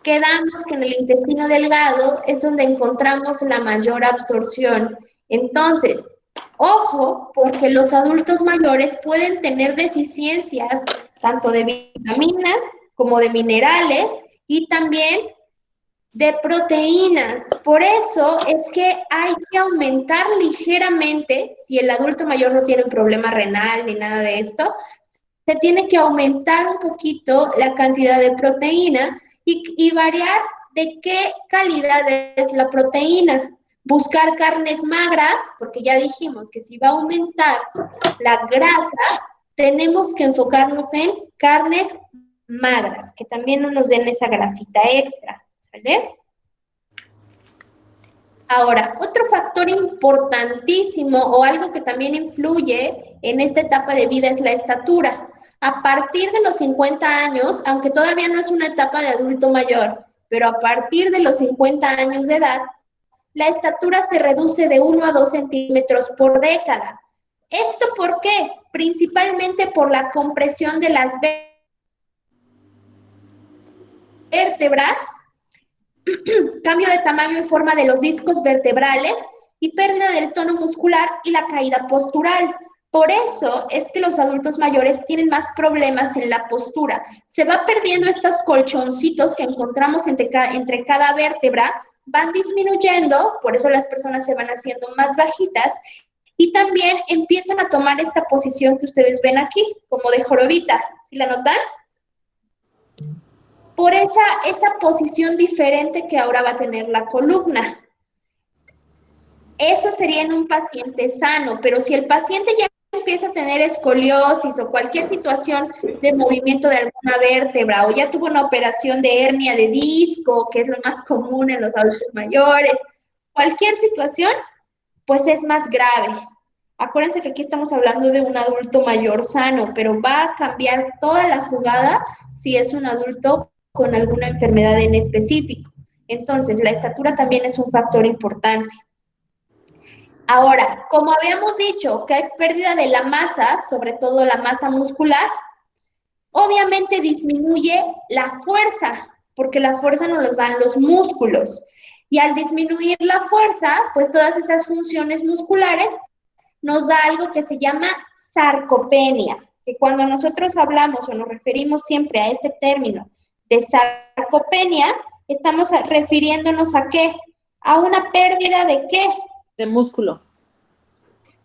Quedamos que en el intestino delgado es donde encontramos la mayor absorción. Entonces, ojo, porque los adultos mayores pueden tener deficiencias tanto de vitaminas como de minerales y también de proteínas. Por eso es que hay que aumentar ligeramente, si el adulto mayor no tiene un problema renal ni nada de esto, se tiene que aumentar un poquito la cantidad de proteína y variar de qué calidad es la proteína. Buscar carnes magras, porque ya dijimos que si va a aumentar la grasa, tenemos que enfocarnos en carnes magras, que también no nos den esa grasita extra, ¿sale? Ahora, otro factor importantísimo o algo que también influye en esta etapa de vida es la estatura. A partir de los 50 años, aunque todavía no es una etapa de adulto mayor, pero a partir de los 50 años de edad, la estatura se reduce de 1 a 2 centímetros por década. ¿Esto por qué? Principalmente por la compresión de las vértebras, cambio de tamaño y forma de los discos vertebrales y pérdida del tono muscular y la caída postural. Por eso es que los adultos mayores tienen más problemas en la postura. Se va perdiendo estos colchoncitos que encontramos entre cada vértebra, van disminuyendo, por eso las personas se van haciendo más bajitas, y también empiezan a tomar esta posición que ustedes ven aquí, como de jorobita. ¿Sí la notan? Por esa posición diferente que ahora va a tener la columna. Eso sería en un paciente sano, pero si el paciente ya empieza a tener escoliosis o cualquier situación de movimiento de alguna vértebra, o ya tuvo una operación de hernia de disco, que es lo más común en los adultos mayores, cualquier situación, pues es más grave. Acuérdense que aquí estamos hablando de un adulto mayor sano, pero va a cambiar toda la jugada si es un adulto con alguna enfermedad en específico. Entonces, la estatura también es un factor importante. Ahora, como habíamos dicho que hay pérdida de la masa, sobre todo la masa muscular, obviamente disminuye la fuerza, porque la fuerza nos la dan los músculos. Y al disminuir la fuerza, pues todas esas funciones musculares nos da algo que se llama sarcopenia, que cuando nosotros hablamos o nos referimos siempre a este término de sarcopenia, estamos refiriéndonos ¿a qué? A una pérdida ¿de qué? De músculo.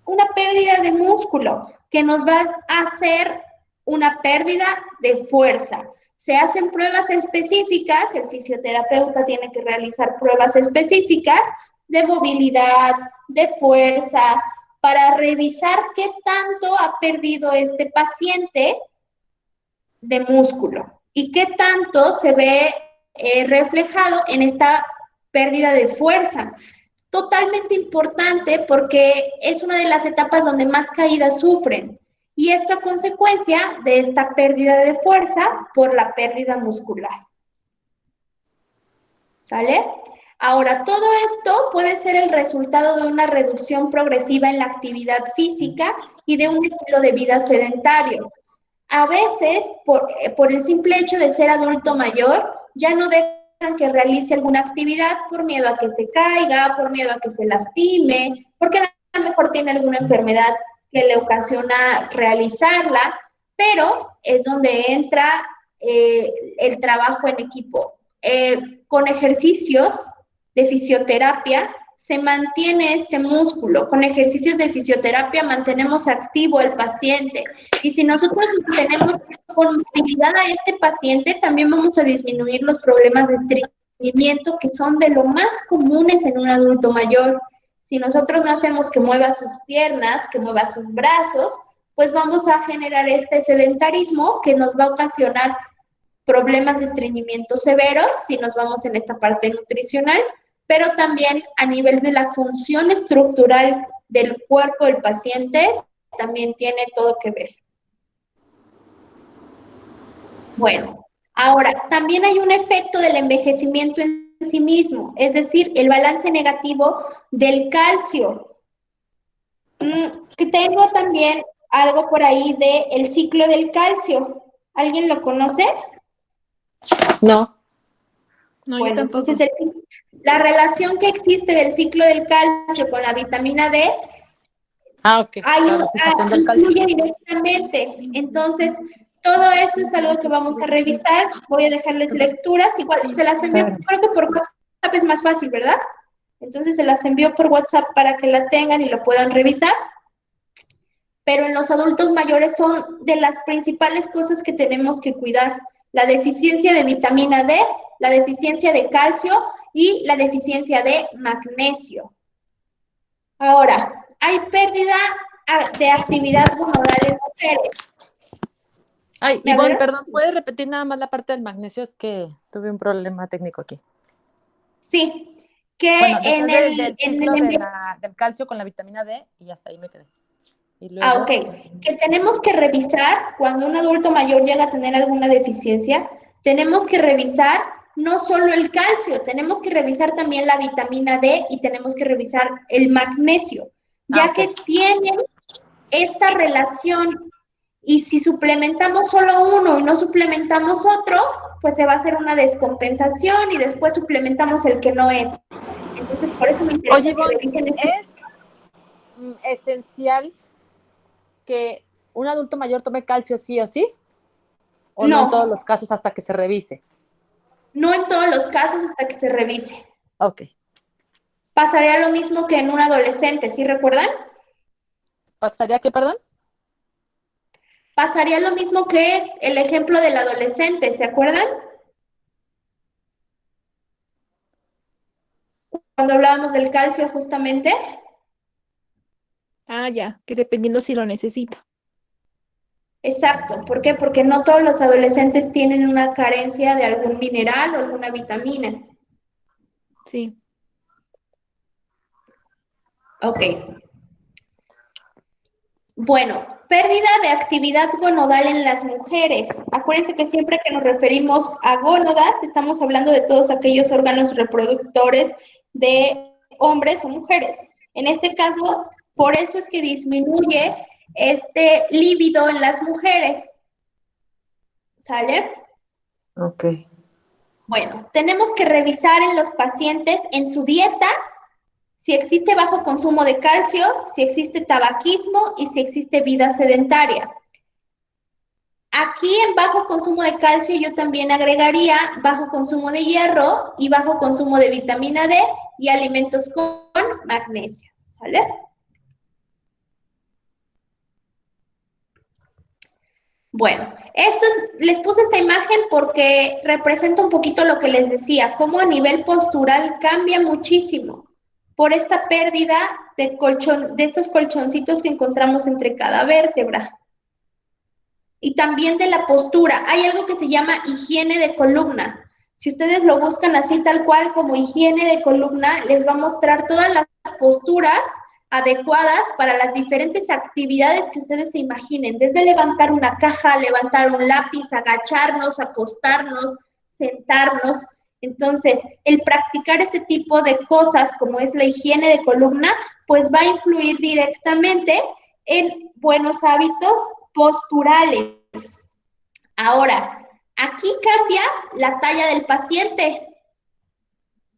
Una pérdida de músculo que nos va a hacer una pérdida de fuerza. Se hacen pruebas específicas, el fisioterapeuta tiene que realizar pruebas específicas de movilidad, de fuerza, para revisar qué tanto ha perdido este paciente de músculo y qué tanto se ve reflejado en esta pérdida de fuerza. Totalmente importante porque es una de las etapas donde más caídas sufren y esto a consecuencia de esta pérdida de fuerza por la pérdida muscular. ¿Sale? Ahora, todo esto puede ser el resultado de una reducción progresiva en la actividad física y de un estilo de vida sedentario. A veces, por el simple hecho de ser adulto mayor, ya no dejan que realice alguna actividad por miedo a que se caiga, por miedo a que se lastime, porque a lo mejor tiene alguna enfermedad que le ocasiona realizarla, pero es donde entra el trabajo en equipo. Con ejercicios de fisioterapia se mantiene este músculo. Con ejercicios de fisioterapia mantenemos activo al paciente. Y si nosotros mantenemos con movilidad a este paciente, también vamos a disminuir los problemas de estreñimiento que son de lo más comunes en un adulto mayor. Si nosotros no hacemos que mueva sus piernas, que mueva sus brazos, pues vamos a generar este sedentarismo que nos va a ocasionar problemas de estreñimiento severos si nos vamos en esta parte nutricional, pero también a nivel de la función estructural del cuerpo del paciente también tiene todo que ver. Bueno, ahora, también hay un efecto del envejecimiento en sí mismo, es decir, el balance negativo del calcio. Que tengo también algo por ahí del ciclo del calcio. ¿Alguien lo conoce? No. No, Bueno, yo tampoco. entonces la relación que existe del ciclo del calcio con la vitamina D Ok. La fijación del calcio. influye directamente. Entonces, todo eso es algo que vamos a revisar. Voy a dejarles lecturas. Igual, se las envío, creo que por WhatsApp es más fácil, ¿verdad? Entonces, se las envío por WhatsApp para que la tengan y lo puedan revisar. Pero en los adultos mayores son de las principales cosas que tenemos que cuidar. La deficiencia de vitamina D, la deficiencia de calcio y la deficiencia de magnesio. Ahora, hay pérdida de actividad monoral en mujeres. Ay, Ivonne, perdón, ¿puedes repetir nada más la parte del magnesio? Es que tuve un problema técnico aquí. Sí, que Bueno, en del ciclo del calcio con la vitamina D y hasta ahí me quedé. Y luego, ok. Que tenemos que revisar cuando un adulto mayor llega a tener alguna deficiencia, tenemos que revisar no solo el calcio, tenemos que revisar también la vitamina D y tenemos que revisar el magnesio, ya que tienen esta relación. Y si suplementamos solo uno y no suplementamos otro, pues se va a hacer una descompensación y después suplementamos el que no es. Entonces, por eso me interesa. Oye, Ivonne, ¿es esencial que un adulto mayor tome calcio sí o sí? ¿O no en todos los casos hasta que se revise? No en todos los casos hasta que se revise. Ok, Pasaría lo mismo que en un adolescente, ¿sí recuerdan? ¿Pasaría qué, perdón? Pasaría lo mismo que el ejemplo del adolescente, ¿se acuerdan? Cuando hablábamos del calcio justamente. Ah, ya, que dependiendo si lo necesita. Exacto, ¿por qué? Porque no todos los adolescentes tienen una carencia de algún mineral o alguna vitamina. Sí. Ok. Bueno, pérdida de actividad gonadal en las mujeres. Acuérdense que siempre que nos referimos a gónadas, estamos hablando de todos aquellos órganos reproductores de hombres o mujeres. En este caso, por eso es que disminuye este líbido en las mujeres. ¿Sale? Ok. Bueno, tenemos que revisar en los pacientes en su dieta si existe bajo consumo de calcio, si existe tabaquismo y si existe vida sedentaria. Aquí en bajo consumo de calcio yo también agregaría bajo consumo de hierro y bajo consumo de vitamina D y alimentos con magnesio, ¿sale? Bueno, les puse esta imagen porque representa un poquito lo que les decía, cómo a nivel postural cambia muchísimo por esta pérdida de estos colchoncitos que encontramos entre cada vértebra. Y también de la postura. Hay algo que se llama higiene de columna. Si ustedes lo buscan así tal cual como higiene de columna, les va a mostrar todas las posturas adecuadas para las diferentes actividades que ustedes se imaginen, desde levantar una caja, levantar un lápiz, agacharnos, acostarnos, sentarnos. Entonces, el practicar ese tipo de cosas como es la higiene de columna, pues va a influir directamente en buenos hábitos posturales. Ahora, aquí cambia la talla del paciente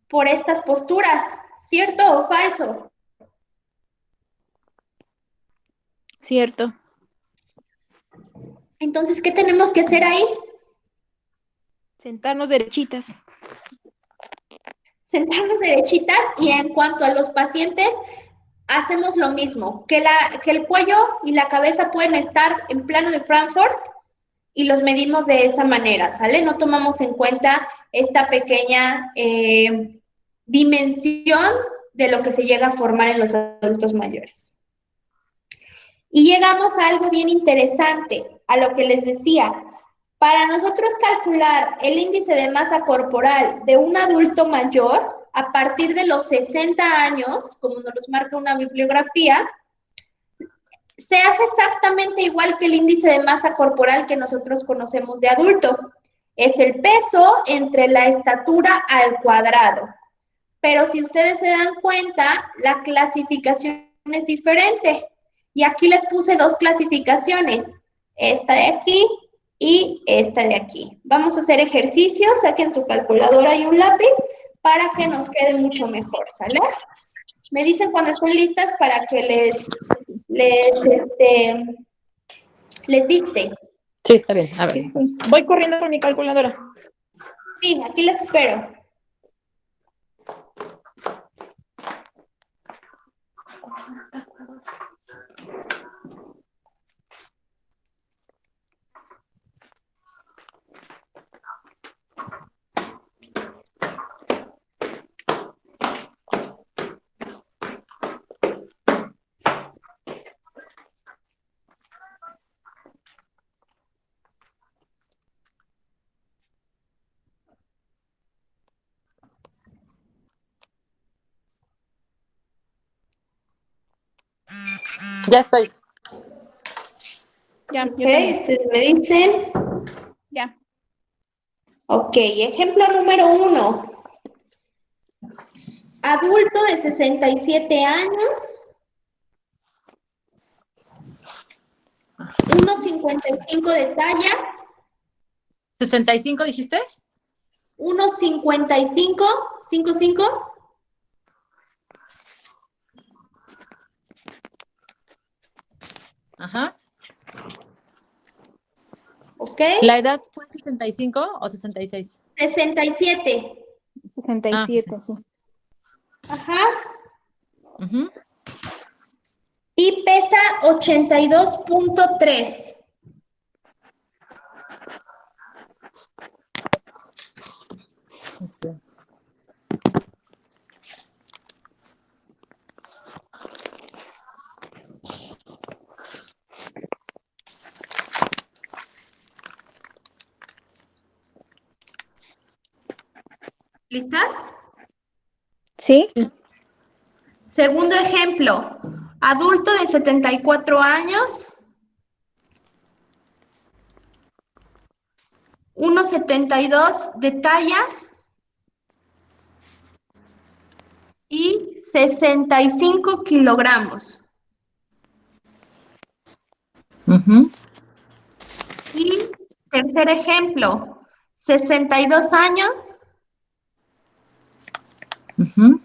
por estas posturas, ¿cierto o falso? Cierto. Entonces, ¿qué tenemos que hacer ahí? Sentarnos derechitas. Sentarnos derechitas y en cuanto a los pacientes, hacemos lo mismo, que el cuello y la cabeza pueden estar en plano de Frankfurt y los medimos de esa manera, ¿sale? No tomamos en cuenta esta pequeña dimensión de lo que se llega a formar en los adultos mayores. Y llegamos a algo bien interesante, a lo que les decía. Para nosotros calcular el índice de masa corporal de un adulto mayor, a partir de los 60 años, como nos los marca una bibliografía, se hace exactamente igual que el índice de masa corporal que nosotros conocemos de adulto. Es el peso entre la estatura al cuadrado. Pero si ustedes se dan cuenta, la clasificación es diferente. Y aquí les puse dos clasificaciones, esta de aquí y esta de aquí. Vamos a hacer ejercicios, saquen su calculadora y un lápiz para que nos quede mucho mejor, ¿sale? Me dicen cuando estén listas para que les dicte. Sí, está bien. A ver. Sí, sí. Voy corriendo con mi calculadora. Sí, aquí les espero. Ya estoy. Ya, Ok, yo también. ustedes me dicen. Ya. Ok, ejemplo número 1. Adulto de 67 años, 1,55 de talla, ¿65 dijiste? 1,55, 55. Ajá. Ok, ¿La edad fue 65 o 66? 67. 67, sí. Ajá. Ujú. Y pesa 82.3. Ok. ¿Listas? ¿Sí? Sí. Segundo ejemplo, adulto de 74 años, 1,72 de talla y 65 kilogramos. Ujú. Y tercer ejemplo, 62 años, Ujú.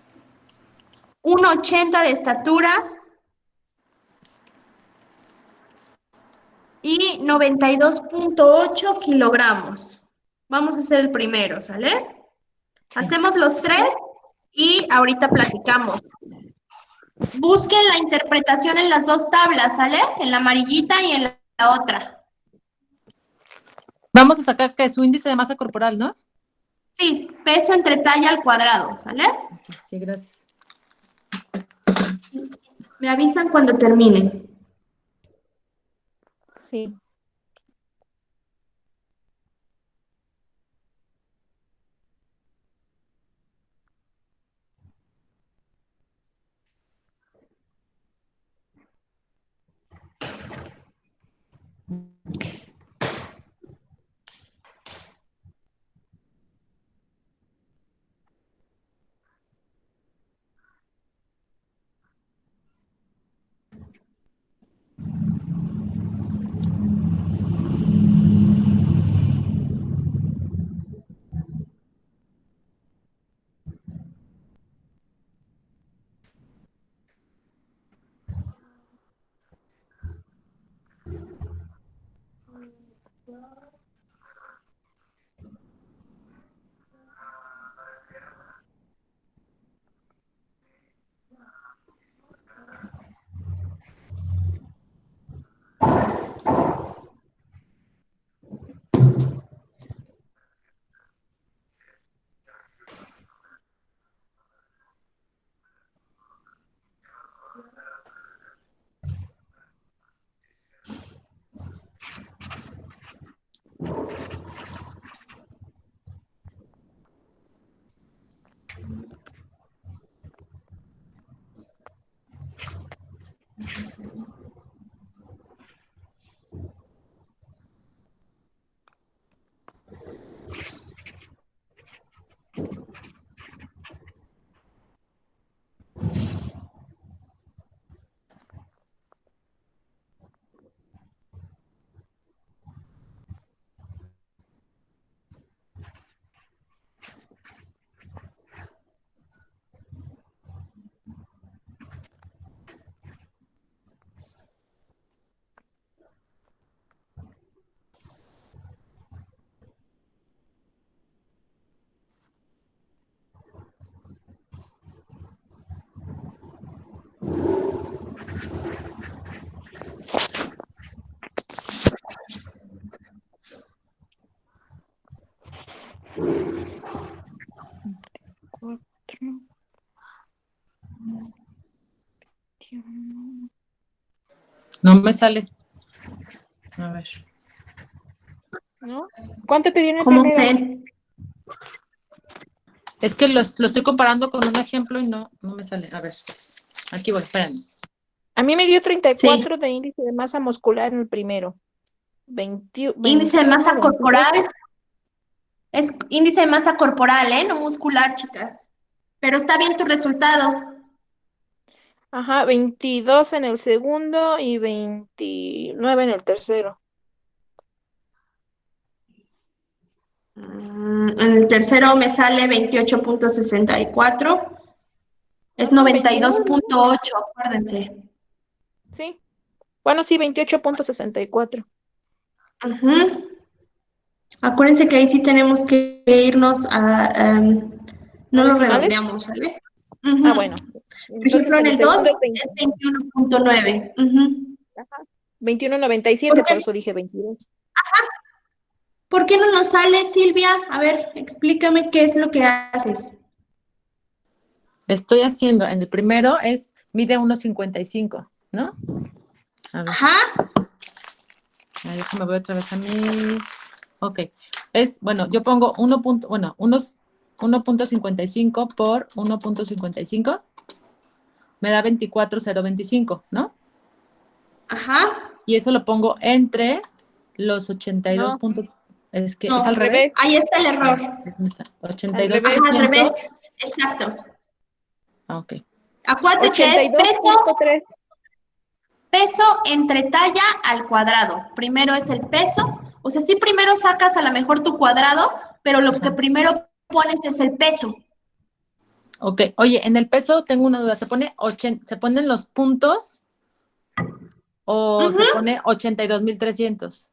1,80 de estatura y 92.8 kilogramos. Vamos a hacer el primero, ¿sale? Sí. Hacemos los tres y ahorita platicamos. Busquen la interpretación en las dos tablas, ¿sale? En la amarillita y en la otra. Vamos a sacar que su índice de masa corporal, ¿no? Sí, peso entre talla al cuadrado, ¿sale? Ok, sí, gracias. Me avisan cuando termine. Sí. Cuatro, 21. No me sale. A ver. ¿No? ¿Cuánto te dio en el ¿Cómo primero? creen? Es que lo estoy comparando con un ejemplo y no me sale. A ver. Aquí voy, espérame. A mí me dio Sí. 34 de índice de masa muscular en el primero. Índice de 21, masa 22. corporal. Es índice de masa corporal, ¿eh? No muscular, chicas. Pero está bien tu resultado. Ajá, 22 en el segundo y 29 en el tercero. En el tercero me sale 28.64. Es Ajá, 22, ¿no? 92.8, acuérdense. Sí. Bueno, sí, 28.64. Ujú. Acuérdense que ahí sí tenemos que irnos a... no lo ¿Decimales? redondeamos, ¿sale? Ujú. bueno. Por ejemplo, en el 2 segundo es 21.9. Ujú. ajá, 21.97, ¿Por por qué, eso dije 22. por qué no nos sale, Silvia? A ver, explícame qué es lo que haces. Estoy haciendo, en el primero mide 1.55, ¿no? A ver, Ajá, déjame voy otra vez a mis. Ok. Bueno, yo pongo 1.55 por 1.55, me da 24,025, ¿no? ajá. Y eso lo pongo entre los 82 No, puntos. Es que es No, al al revés. revés, ahí está el Ah, error. ¿dónde está? al 82 Ajá, revés. al revés. 300. Exacto. Ah, ok. Acuérdate que es peso, 82.3. peso entre talla al cuadrado. Primero es el peso. O sea, sí primero sacas a lo mejor tu cuadrado, pero lo que Ajá. primero pones es el peso. Ok. Oye, en el peso tengo una duda. ¿Se ponen los puntos o se Ujú. pone 82,300?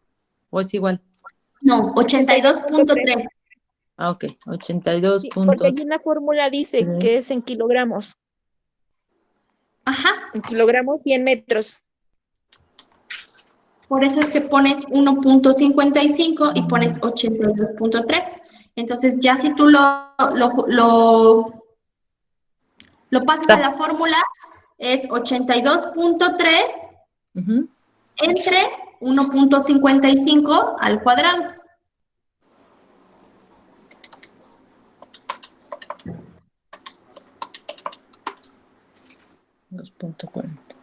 ¿O es igual? No, 82.3. 82.3. Ah, ok. 82 Sí, porque punto allí en la fórmula dice que es 3. en kilogramos. Ajá. En kilogramos y en metros. Por eso es que pones 1.55 y pones 82.3. Entonces, ya si tú lo pasas a la fórmula, es 82.3 Ujú. entre 1.55 al cuadrado. Dos punto 40.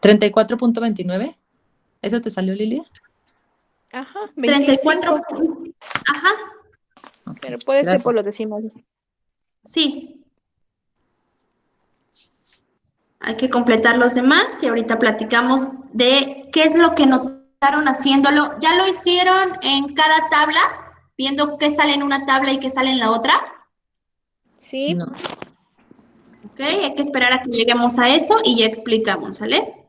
34,29. ¿Eso te salió, Lilia? Ajá, 34. 25. Ajá, Ok, Pero puede ser por gracias. los decimales. sí. Hay que completar los demás y ahorita platicamos de qué es lo que notaron haciéndolo. ¿Ya lo hicieron en cada tabla? Viendo qué sale en una tabla y qué sale en la otra. Sí, No. Ok, hay que esperar a que lleguemos a eso y ya explicamos, ¿sale?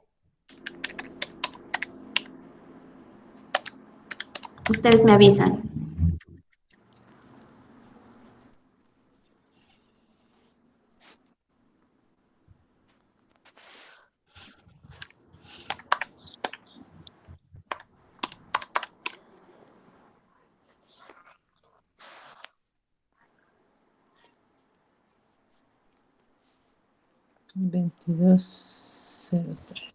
Ustedes me avisan. Veintidós cero tres.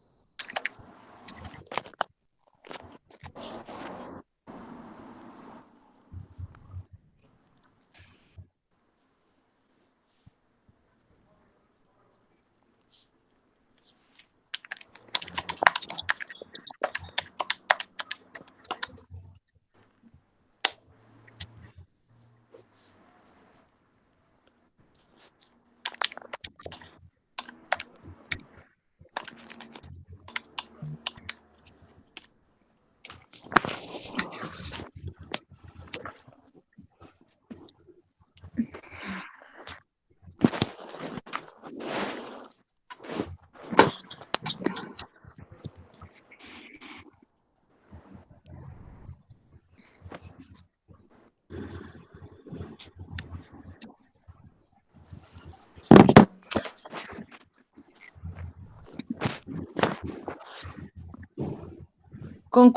¿Con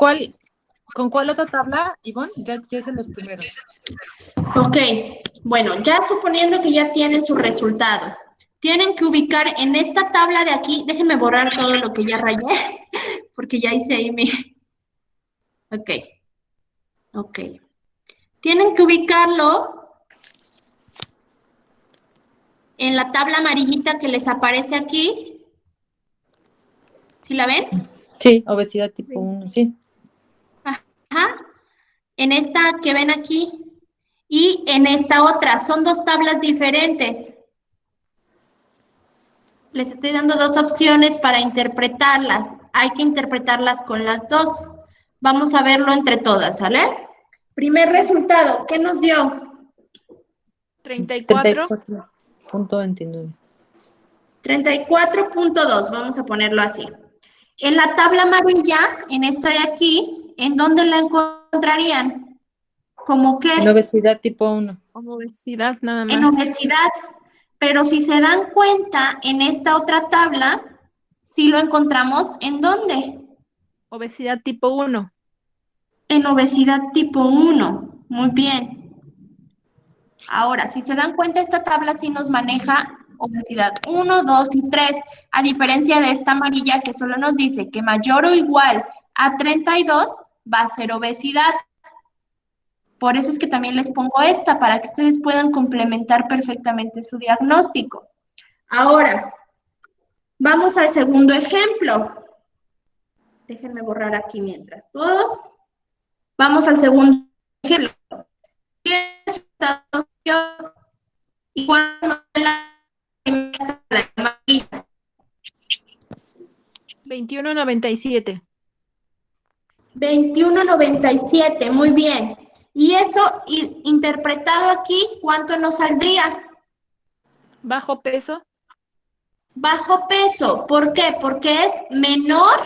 cuál otra tabla, Ivonne? Ya hice los primeros. Ok, bueno, ya suponiendo que ya tienen su resultado, tienen que ubicar en esta tabla de aquí, déjenme borrar todo lo que ya rayé, porque ya hice ahí mi... Ok, ok. Tienen que ubicarlo en la tabla amarillita que les aparece aquí. ¿Sí la ven? Sí, obesidad tipo sí. 1, sí. Ajá. En esta que ven aquí y en esta otra. Son dos tablas diferentes. Les estoy dando dos opciones para interpretarlas. Hay que interpretarlas con las dos. Vamos a verlo entre todas, ¿sale? Primer resultado, ¿qué nos dio? 34. 34,29. 34.2, vamos a ponerlo así. En la tabla amarilla, en esta de aquí, ¿En dónde la encontrarían? ¿Cómo qué? En obesidad tipo 1. Obesidad nada En más. obesidad. Pero si se dan cuenta, en esta otra tabla, sí lo encontramos ¿en dónde? Obesidad tipo 1. En obesidad tipo 1. Muy bien. Ahora, si se dan cuenta, esta tabla sí nos maneja obesidad 1, 2 y 3, a diferencia de esta amarilla que solo nos dice que mayor o igual a 32 va a ser obesidad. Por eso es que también les pongo esta, para que ustedes puedan complementar perfectamente su diagnóstico. Ahora, vamos al segundo ejemplo. Déjenme borrar aquí mientras todo. Vamos al segundo ejemplo. ¿Qué es una dotación? ¿Y cuándo la amarilla? 21.97. 21.97, muy bien. Y eso interpretado aquí, ¿cuánto nos saldría? Bajo peso. Bajo peso. ¿Por qué? Porque es menor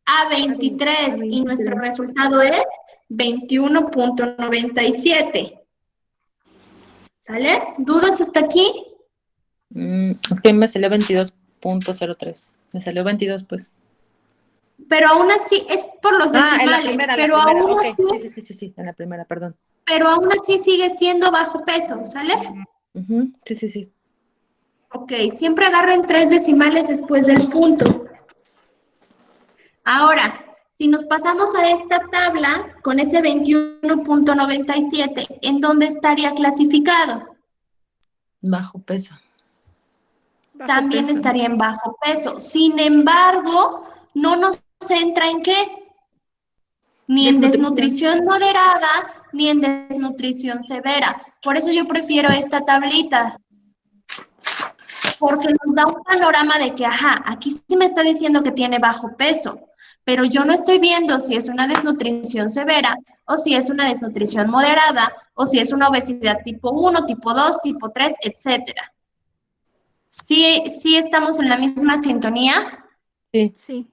a 23 y nuestro 23. resultado es 21.97. ¿Sale? ¿Dudas hasta aquí? Es que a mí me salió 22.03. Me salió 22, pues. Pero aún así es por los En la decimales, primera, pero aún ok. así, Sí, en la primera, perdón. pero aún así sigue siendo bajo peso, ¿sale? Ujú, sí. Ok, siempre agarren 3 decimales después del punto. Ahora, si nos pasamos a esta tabla con ese 21.97, ¿en dónde estaría clasificado? Bajo peso. Bajo También peso. estaría en bajo peso. Sin embargo, no nos entra en qué? Ni en desnutrición moderada, ni en desnutrición severa. Por eso yo prefiero esta tablita. Porque nos da un panorama de que, ajá, aquí sí me está diciendo que tiene bajo peso, pero yo no estoy viendo si es una desnutrición severa o si es una desnutrición moderada o si es una obesidad tipo 1, tipo 2, tipo 3, etcétera. ¿Sí estamos en la misma sintonía? Sí.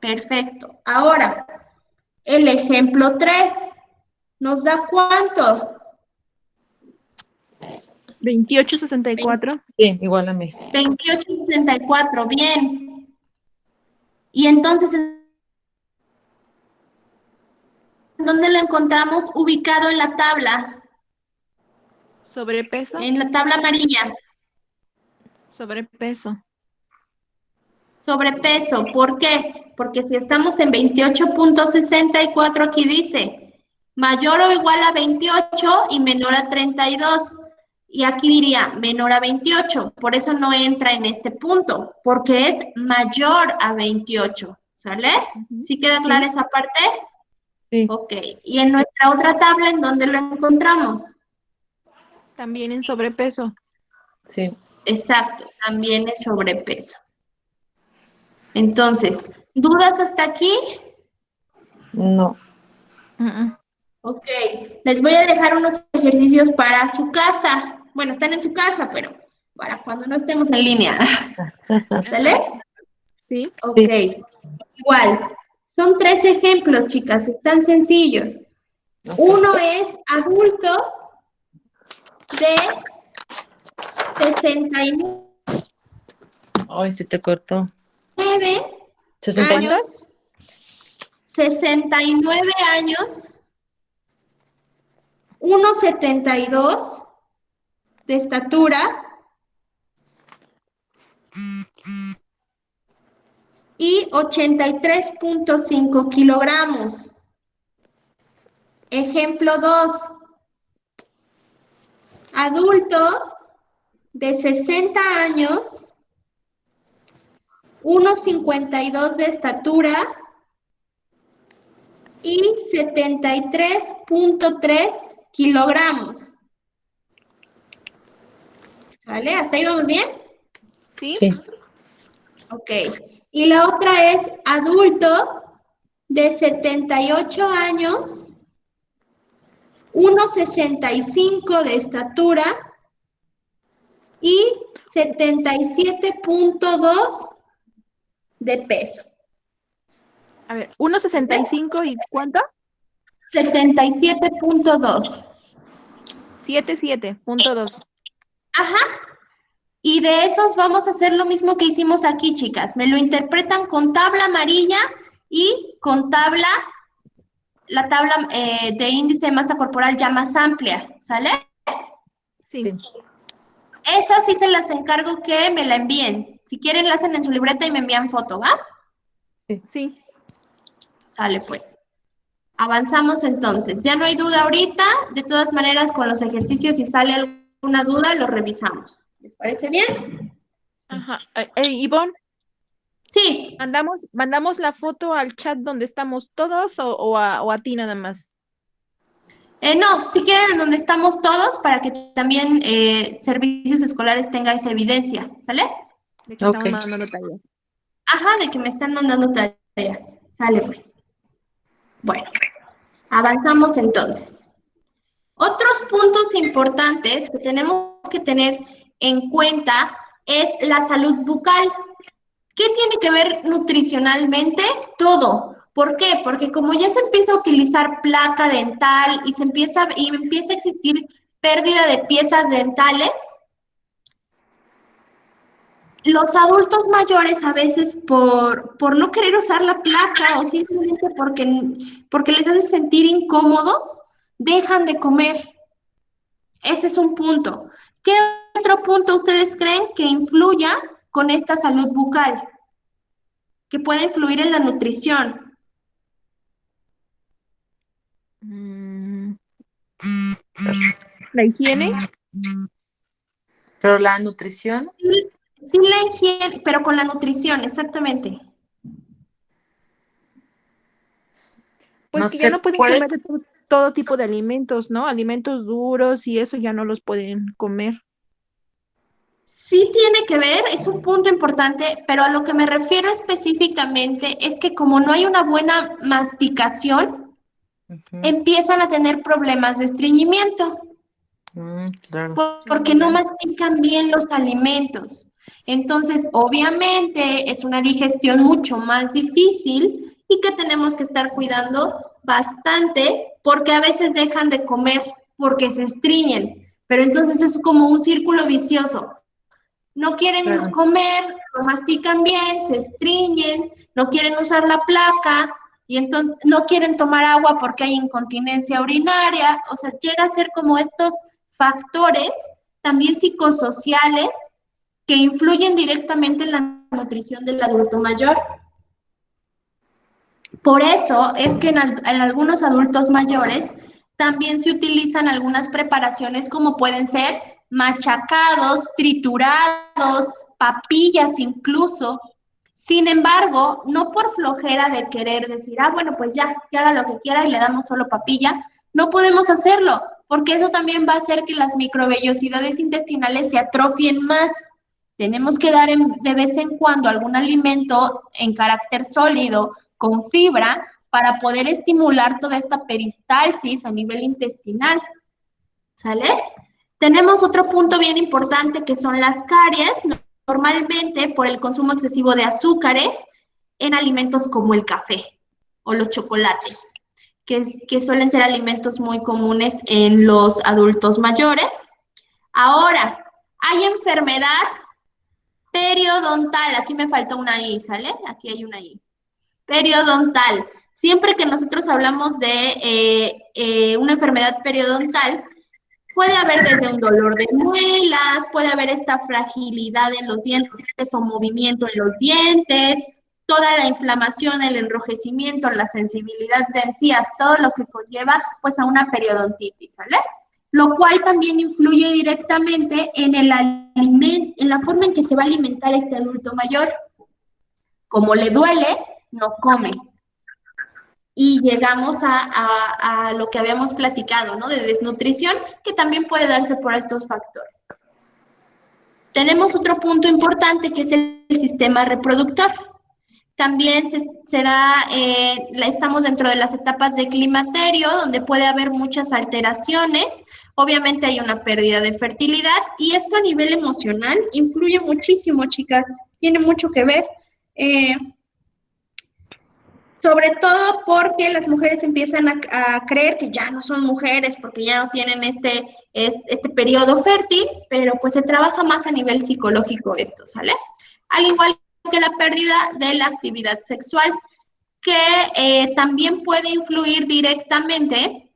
Perfecto. Ahora, el ejemplo 3, ¿nos da cuánto? 28.64. Sí, igual a mí. 28.64, bien. Y entonces, ¿en dónde lo encontramos ubicado en la tabla? Sobrepeso. En la tabla amarilla. Sobrepeso. Sobrepeso. ¿Por qué? Porque si estamos en 28.64, aquí dice mayor o igual a 28 y menor a 32. Y aquí diría menor a 28. Por eso no entra en este punto, porque es mayor a 28. ¿Sale? ¿Sí queda clara esa parte? Sí. Ok. Y en nuestra otra tabla, ¿en dónde lo encontramos? También en sobrepeso. Sí. Exacto, también es sobrepeso. Entonces, ¿dudas hasta aquí? No. Ok, les voy a dejar unos ejercicios para su casa. Bueno, están en su casa, pero para cuando no estemos en línea. ¿Sale? Sí. Ok, igual. Son 3 ejemplos, chicas, están sencillos. Uno es adulto de 69 Ay, se te cortó. ¿60 años. 69 años, 1,72 de estatura y 83.5 kilogramos. Ejemplo 2. Adulto de 60 años, 1,52 de estatura y 73.3 kilogramos. ¿Sale? ¿Hasta ahí vamos bien? Sí. Ok. Y la otra es adulto de 78 años, 1,65 de estatura y 77.2 de peso. A ver, 1,65 y ¿cuánto? 77.2. 77.2. Ajá. Y de esos vamos a hacer lo mismo que hicimos aquí, chicas. Me lo interpretan con tabla amarilla y con la tabla de índice de masa corporal ya más amplia, ¿sale? Sí. Esas sí se las encargo que me la envíen. Si quieren, la hacen en su libreta y me envían foto, ¿va? Sí. Sale, pues. Avanzamos entonces. Ya no hay duda ahorita. De todas maneras, con los ejercicios, si sale alguna duda, lo revisamos. ¿Les parece bien? Ajá. Ivonne, Sí. ¿mandamos la foto al chat donde estamos todos o a ti nada más? No, si quieren, en donde estamos todos, para que también servicios escolares tenga esa evidencia, ¿sale? De que estamos mandando tareas. Ajá, de que me están mandando tareas. Sale, pues. Bueno, avanzamos entonces. Otros puntos importantes que tenemos que tener en cuenta es la salud bucal. ¿Qué tiene que ver nutricionalmente? Todo. ¿Por qué? Porque como ya se empieza a utilizar placa dental y empieza a existir pérdida de piezas dentales, los adultos mayores a veces por no querer usar la placa o simplemente porque les hace sentir incómodos, dejan de comer. Ese es un punto. ¿Qué otro punto ustedes creen que influya con esta salud bucal? Que puede influir en la nutrición. ¿La higiene? Pero la nutrición, Sí, la higiene, pero con la nutrición, exactamente. Pues no que ya sé, no pueden comer de todo tipo de alimentos, ¿no? Alimentos duros y eso ya no los pueden comer. Sí tiene que ver, es un punto importante, pero a lo que me refiero específicamente es que como no hay una buena masticación, empiezan a tener problemas de estreñimiento. claro. Porque no mastican bien los alimentos. Entonces, obviamente, es una digestión mucho más difícil y que tenemos que estar cuidando bastante porque a veces dejan de comer porque se estreñen. Pero entonces es como un círculo vicioso. No quieren comer, no mastican bien, se estreñen, no quieren usar la placa y entonces no quieren tomar agua porque hay incontinencia urinaria. O sea, llega a ser como estos factores también psicosociales que influyen directamente en la nutrición del adulto mayor. Por eso es que en algunos adultos mayores también se utilizan algunas preparaciones como pueden ser machacados, triturados, papillas incluso. Sin embargo, no por flojera de querer decir, bueno, pues ya, que haga lo que quiera y le damos solo papilla, no podemos hacerlo, porque eso también va a hacer que las microvellosidades intestinales se atrofien más. Tenemos que dar de vez en cuando algún alimento en carácter sólido, con fibra, para poder estimular toda esta peristalsis a nivel intestinal. ¿Sale? Tenemos otro punto bien importante que son las caries, normalmente por el consumo excesivo de azúcares en alimentos como el café o los chocolates, que suelen ser alimentos muy comunes en los adultos mayores. Ahora, hay enfermedad periodontal, aquí me falta una I, ¿sale? Aquí hay una I. Periodontal. Siempre que nosotros hablamos de una enfermedad periodontal, puede haber desde un dolor de muelas, puede haber esta fragilidad en los dientes o movimiento en los dientes, toda la inflamación, el enrojecimiento, la sensibilidad de encías, todo lo que conlleva pues a una periodontitis, ¿sale? Lo cual también influye directamente en el alimento, en la forma en que se va a alimentar este adulto mayor. Como le duele, no come. Y llegamos a lo que habíamos platicado, ¿no? De desnutrición, que también puede darse por estos factores. Tenemos otro punto importante que es el sistema reproductor. También se da, estamos dentro de las etapas de climaterio, donde puede haber muchas alteraciones. Obviamente hay una pérdida de fertilidad y esto a nivel emocional influye muchísimo, chicas. Tiene mucho que ver. Sobre todo porque las mujeres empiezan a creer que ya no son mujeres porque ya no tienen este periodo fértil, pero pues se trabaja más a nivel psicológico esto, ¿sale? Al igual que la pérdida de la actividad sexual, que también puede influir directamente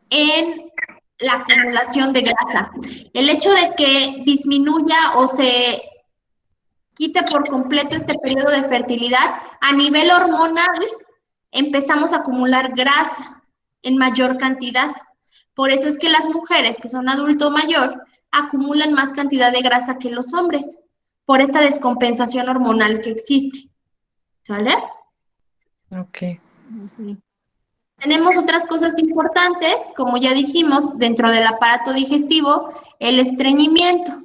en la acumulación de grasa. El hecho de que disminuya o se quite por completo este periodo de fertilidad, a nivel hormonal empezamos a acumular grasa en mayor cantidad. Por eso es que las mujeres que son adulto mayor acumulan más cantidad de grasa que los hombres, por esta descompensación hormonal que existe. ¿Sale? Ok. Tenemos otras cosas importantes, como ya dijimos, dentro del aparato digestivo, el estreñimiento,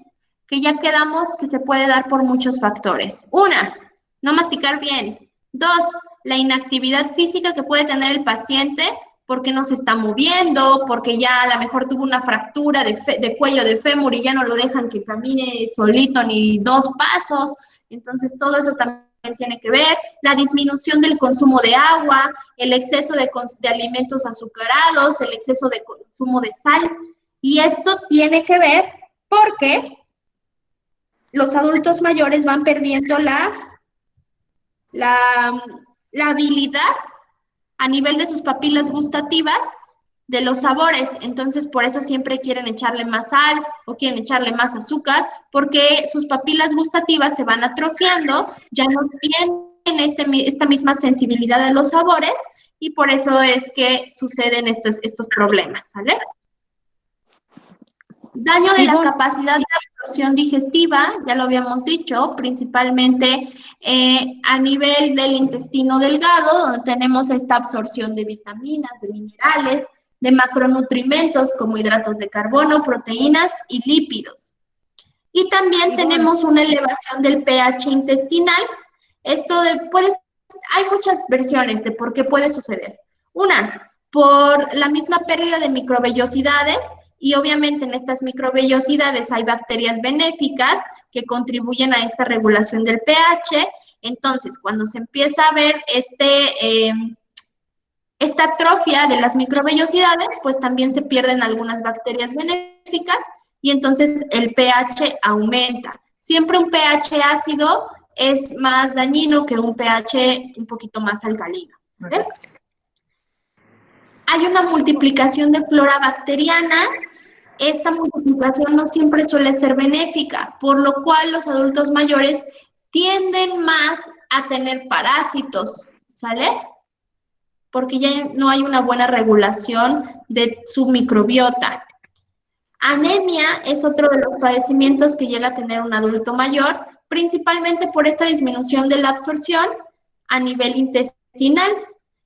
que ya quedamos que se puede dar por muchos factores. Una, no masticar bien. Dos, la inactividad física que puede tener el paciente porque no se está moviendo, porque ya a lo mejor tuvo una fractura de cuello de fémur y ya no lo dejan que camine solito ni 2 pasos. Entonces, todo eso también tiene que ver. La disminución del consumo de agua, el exceso de alimentos azucarados, el exceso de consumo de sal. Y esto tiene que ver porque los adultos mayores van perdiendo la habilidad a nivel de sus papilas gustativas de los sabores. Entonces, por eso siempre quieren echarle más sal o quieren echarle más azúcar, porque sus papilas gustativas se van atrofiando, ya no tienen esta misma sensibilidad a los sabores y por eso es que suceden estos problemas, ¿sale? Daño de la capacidad de absorción digestiva, ya lo habíamos dicho, principalmente a nivel del intestino delgado, donde tenemos esta absorción de vitaminas, de minerales, de macronutrientes como hidratos de carbono, proteínas y lípidos. Y también tenemos una elevación del pH intestinal. Hay muchas versiones de por qué puede suceder. Una, por la misma pérdida de microvellosidades, y obviamente en estas microvellosidades hay bacterias benéficas que contribuyen a esta regulación del pH. Entonces, cuando se empieza a ver esta atrofia de las microvellosidades, pues también se pierden algunas bacterias benéficas y entonces el pH aumenta. Siempre un pH ácido es más dañino que un pH un poquito más alcalino. ¿Vale? Hay una multiplicación de flora bacteriana. Esta multiplicación no siempre suele ser benéfica, por lo cual los adultos mayores tienden más a tener parásitos, ¿sale? Porque ya no hay una buena regulación de su microbiota. Anemia es otro de los padecimientos que llega a tener un adulto mayor, principalmente por esta disminución de la absorción a nivel intestinal.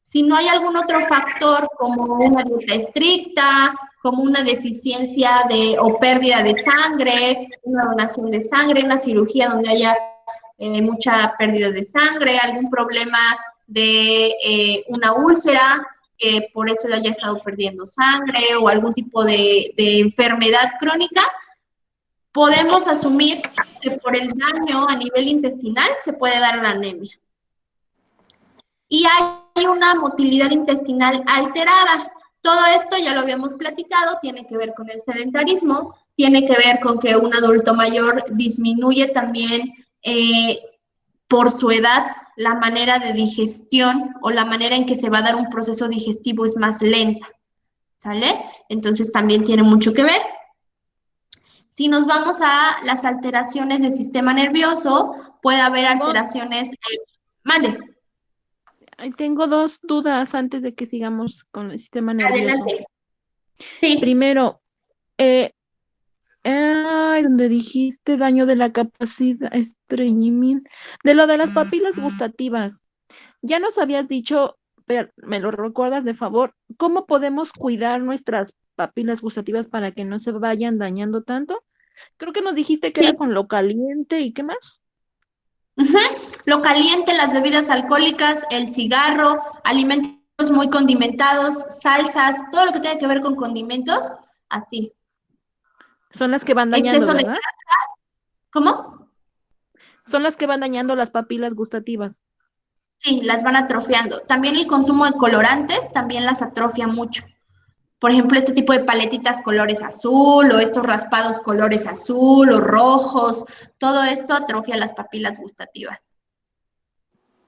Si no hay algún otro factor como una dieta estricta, como una deficiencia o pérdida de sangre, una donación de sangre, una cirugía donde haya mucha pérdida de sangre, algún problema de una úlcera, que por eso haya estado perdiendo sangre o algún tipo de enfermedad crónica, podemos asumir que por el daño a nivel intestinal se puede dar la anemia. Y hay una motilidad intestinal alterada. Todo esto ya lo habíamos platicado, tiene que ver con el sedentarismo, tiene que ver con que un adulto mayor disminuye también por su edad, la manera de digestión o la manera en que se va a dar un proceso digestivo es más lenta, ¿sale? Entonces también tiene mucho que ver. Si nos vamos a las alteraciones del sistema nervioso, puede haber alteraciones... mande. Tengo 2 dudas antes de que sigamos con el sistema nervioso. Adelante. Sí. Primero, donde dijiste daño de la capacidad, estreñimiento, de lo de las papilas gustativas. Ya nos habías dicho, pero me lo recuerdas de favor, ¿cómo podemos cuidar nuestras papilas gustativas para que no se vayan dañando tanto? Creo que nos dijiste que era con lo caliente y ¿qué más? Lo caliente, las bebidas alcohólicas, el cigarro, alimentos muy condimentados, salsas, todo lo que tenga que ver con condimentos, así. Son las que van dañando, Exceso de ¿verdad? grasa. ¿Cómo? Son las que van dañando las papilas gustativas. Sí, las van atrofiando. También el consumo de colorantes también las atrofia mucho. Por ejemplo, este tipo de paletitas colores azul o estos raspados colores azul o rojos, todo esto atrofia las papilas gustativas.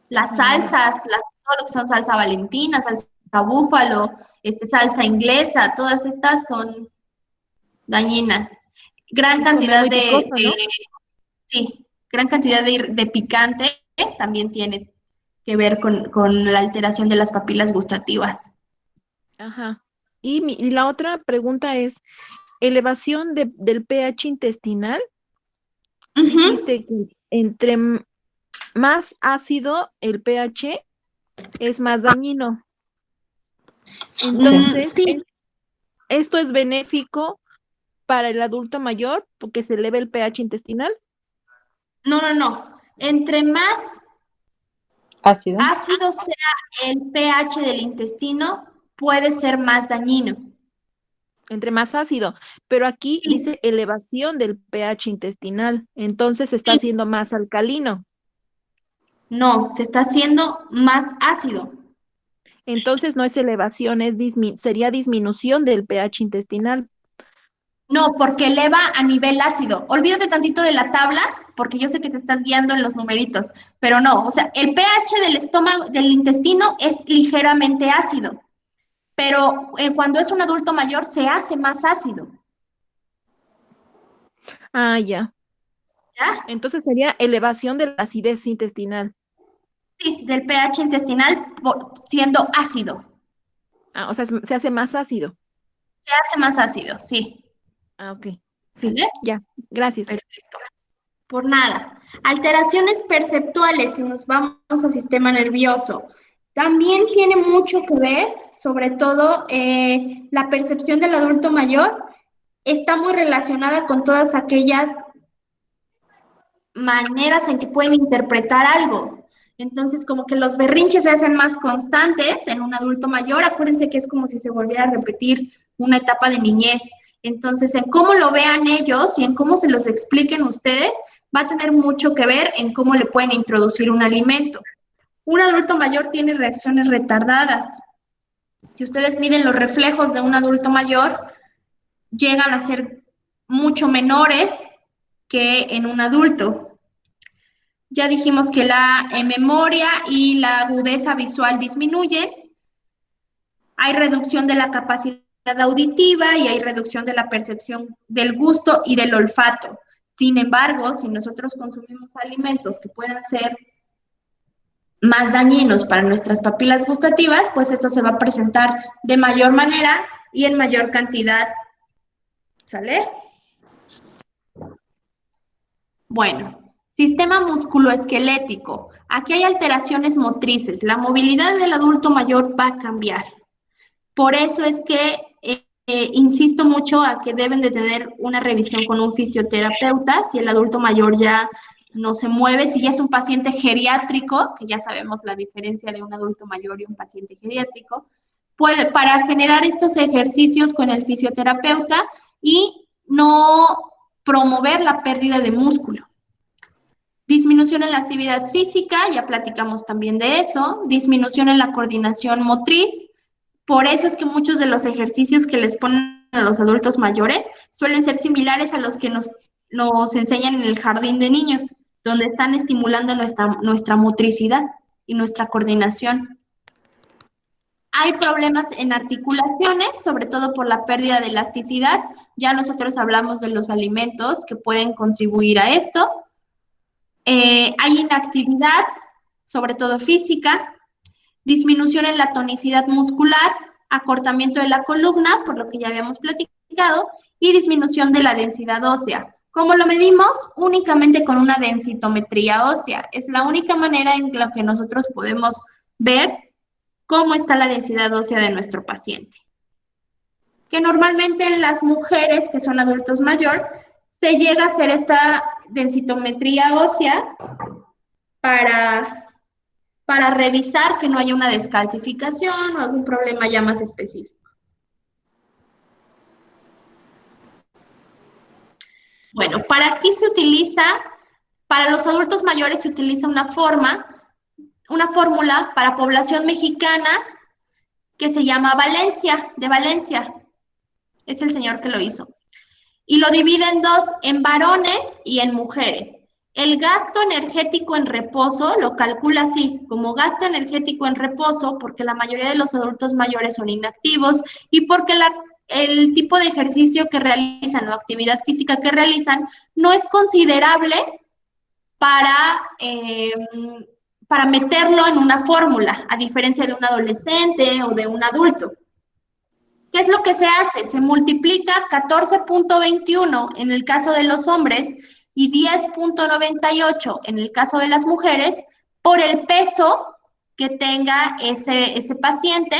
Las salsas, todo lo que son salsa valentina, salsa búfalo, salsa inglesa, todas estas son dañinas. Gran Es como cantidad muy picoso, ¿no? sí, gran cantidad de picante también tiene que ver con la alteración de las papilas gustativas. Ajá. Y la otra pregunta es, elevación del pH intestinal. Ujú. Dijiste que entre más ácido el pH es más dañino. Entonces, Sí, ¿esto es benéfico para el adulto mayor porque se eleva el pH intestinal? no. Entre más Ácido. ácido sea el pH del intestino, puede ser más dañino. Entre más ácido, pero aquí Sí, dice elevación del pH intestinal, entonces está sí, siendo más alcalino. no, se está haciendo más ácido. Entonces no es elevación, sería disminución del pH intestinal. No, porque eleva a nivel ácido. Olvídate tantito de la tabla, porque yo sé que te estás guiando en los numeritos, pero no, o sea, el pH del estómago, del intestino es ligeramente ácido, pero cuando es un adulto mayor se hace más ácido, Ah, ya. ¿ya? Entonces sería elevación de la acidez intestinal. Sí, del pH intestinal siendo ácido. Ah, o sea, se hace más ácido. Se hace más ácido, sí. Ah, ok. Sí, ¿Sale? ya. Gracias. Perfecto. Por nada. Alteraciones perceptuales, si nos vamos al sistema nervioso, también tiene mucho que ver, sobre todo la percepción del adulto mayor está muy relacionada con todas aquellas maneras en que pueden interpretar algo. Entonces, como que los berrinches se hacen más constantes en un adulto mayor. Acuérdense que es como si se volviera a repetir una etapa de niñez. Entonces, en cómo lo vean ellos y en cómo se los expliquen ustedes, va a tener mucho que ver en cómo le pueden introducir un alimento. Un adulto mayor tiene reacciones retardadas. Si ustedes miren los reflejos de un adulto mayor, llegan a ser mucho menores que en un adulto. Ya dijimos que la memoria y la agudeza visual disminuyen, hay reducción de la capacidad auditiva y hay reducción de la percepción del gusto y del olfato. Sin embargo, si nosotros consumimos alimentos que puedan ser más dañinos para nuestras papilas gustativas, pues esto se va a presentar de mayor manera y en mayor cantidad. ¿Sale? Bueno, sistema musculoesquelético. Aquí hay alteraciones motrices. La movilidad del adulto mayor va a cambiar. Por eso es que insisto mucho a que deben de tener una revisión con un fisioterapeuta si el adulto mayor ya no se mueve, si ya es un paciente geriátrico, que ya sabemos la diferencia de un adulto mayor y un paciente geriátrico, para generar estos ejercicios con el fisioterapeuta y no promover la pérdida de músculo. Disminución en la actividad física, ya platicamos también de eso, disminución en la coordinación motriz, por eso es que muchos de los ejercicios que les ponen a los adultos mayores suelen ser similares a los que nos enseñan en el jardín de niños, donde están estimulando nuestra motricidad y nuestra coordinación. Hay problemas en articulaciones, sobre todo por la pérdida de elasticidad. Ya nosotros hablamos de los alimentos que pueden contribuir a esto. Hay inactividad, sobre todo física, disminución en la tonicidad muscular, acortamiento de la columna, por lo que ya habíamos platicado, y disminución de la densidad ósea. ¿Cómo lo medimos? Únicamente con una densitometría ósea. Es la única manera en la que nosotros podemos ver cómo está la densidad ósea de nuestro paciente. Que normalmente en las mujeres que son adultos mayores se llega a hacer esta densitometría ósea para revisar que no haya una descalcificación o algún problema ya más específico. Bueno, para aquí se utiliza, para los adultos mayores se utiliza una forma una fórmula para población mexicana que se llama Valencia, de Valencia. Es el señor que lo hizo. Y lo divide en dos, en varones y en mujeres. El gasto energético en reposo lo calcula así, como gasto energético en reposo, porque la mayoría de los adultos mayores son inactivos y porque el tipo de ejercicio que realizan o actividad física que realizan no es considerable para meterlo en una fórmula, a diferencia de un adolescente o de un adulto. ¿Qué es lo que se hace? Se multiplica 14.21 en el caso de los hombres y 10.98 en el caso de las mujeres por el peso que tenga ese paciente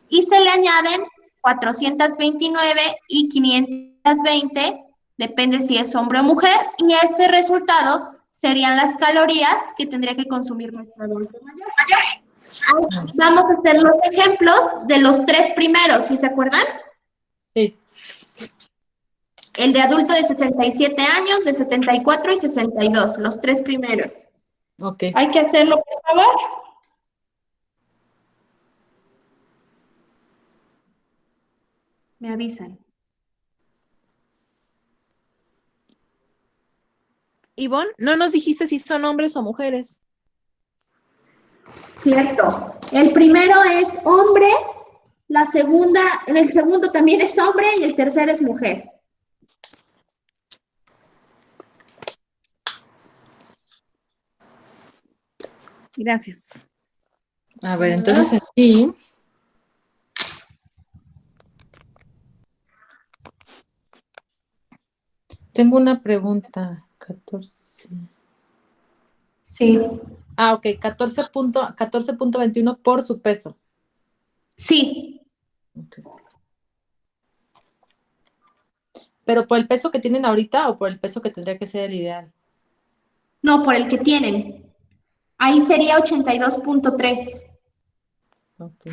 y se le añaden 429 y 520, depende si es hombre o mujer, y ese resultado serían las calorías que tendría que consumir nuestro adulto mayor. Vamos a hacer los ejemplos de los tres primeros, ¿sí se acuerdan? Sí. El de adulto de 67 años, de 74 y 62, los tres primeros. Ok. Hay que hacerlo, por favor. Me avisan. Ivonne, no nos dijiste si son hombres o mujeres. Cierto. El primero es hombre, el segundo también es hombre y el tercero es mujer. Gracias. A ver, entonces aquí. Tengo una pregunta. 14. Sí. Ok, 14.21 por su peso. Sí. Okay. ¿Pero por el peso que tienen ahorita o por el peso que tendría que ser el ideal? No, por el que tienen. Ahí sería 82.3. Ok.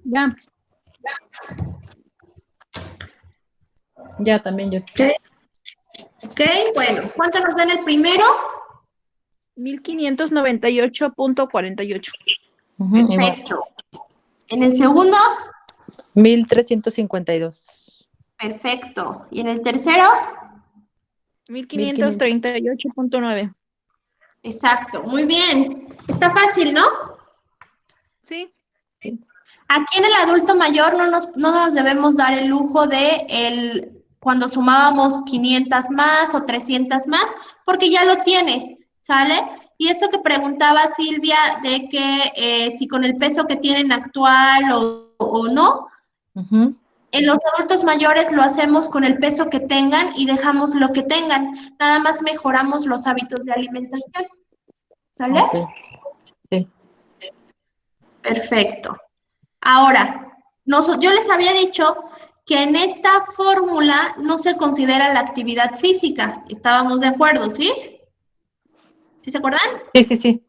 Ya. Ya, también yo. Ok, bueno. ¿Cuánto nos da en el primero? 1598.48. Igual. Perfecto. ¿En el segundo? 1352. Perfecto. ¿Y en el tercero? 1538.9. Exacto. Muy bien. Está fácil, ¿no? Sí. Aquí en el adulto mayor no nos debemos dar el lujo de cuando sumábamos 500 más o 300 más, porque ya lo tiene, ¿sale? Y eso que preguntaba Silvia de que si con el peso que tienen actual o no, en los adultos mayores lo hacemos con el peso que tengan y dejamos lo que tengan, nada más mejoramos los hábitos de alimentación, ¿sale? Ok. Sí. Perfecto. Ahora, yo les había dicho que en esta fórmula no se considera la actividad física. ¿Estábamos de acuerdo, sí? ¿Sí se acuerdan? Sí, sí, sí.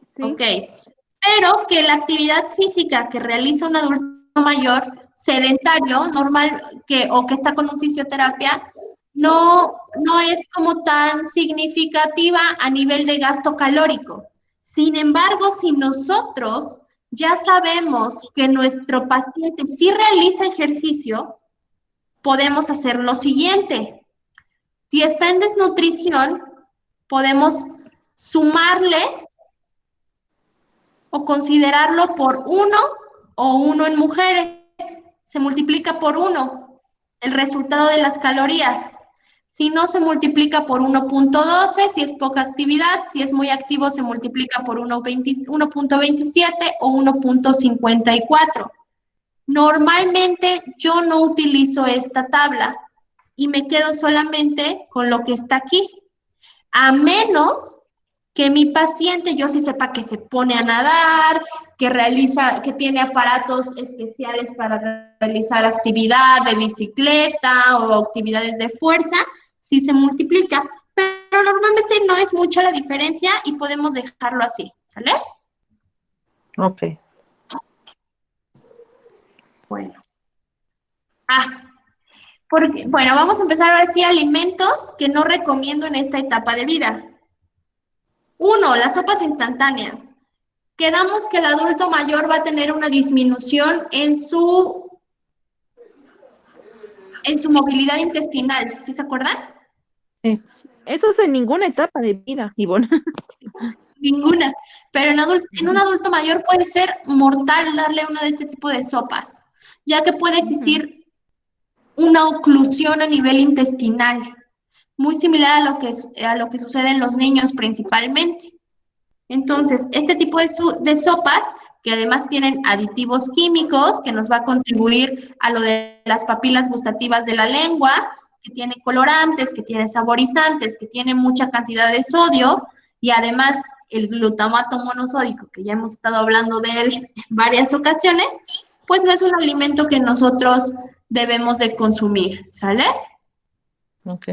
Sí. Ok. Pero que la actividad física que realiza un adulto mayor sedentario, normal, o que está con un fisioterapia, no es como tan significativa a nivel de gasto calórico. Sin embargo, si nosotros ya sabemos que nuestro paciente sí realiza ejercicio, podemos hacer lo siguiente. Si está en desnutrición, podemos sumarle o considerarlo por 1 o 1 en mujeres. Se multiplica por 1 el resultado de las calorías. Si no, se multiplica por 1.12, si es poca actividad. Si es muy activo, se multiplica por 1.27 o 1.54. Normalmente yo no utilizo esta tabla y me quedo solamente con lo que está aquí. A menos que mi paciente, yo sí sepa que se pone a nadar, que tiene aparatos especiales para realizar actividad de bicicleta o actividades de fuerza, sí se multiplica, pero normalmente no es mucha la diferencia y podemos dejarlo así, ¿sale? Ok. Bueno. Bueno, vamos a empezar ahora sí alimentos que no recomiendo en esta etapa de vida. 1, las sopas instantáneas. Quedamos que el adulto mayor va a tener una disminución en su movilidad intestinal, ¿sí se acuerdan? Sí. Eso es en ninguna etapa de vida, Ivonne. Ninguna, pero en un adulto mayor puede ser mortal darle uno de este tipo de sopas, ya que puede existir una oclusión a nivel intestinal, muy similar a lo que sucede en los niños principalmente. Entonces, este tipo de sopas, que además tienen aditivos químicos, que nos va a contribuir a lo de las papilas gustativas de la lengua, que tiene colorantes, que tiene saborizantes, que tiene mucha cantidad de sodio, y además el glutamato monosódico, que ya hemos estado hablando de él en varias ocasiones, pues no es un alimento que nosotros debemos de consumir, ¿sale? Ok.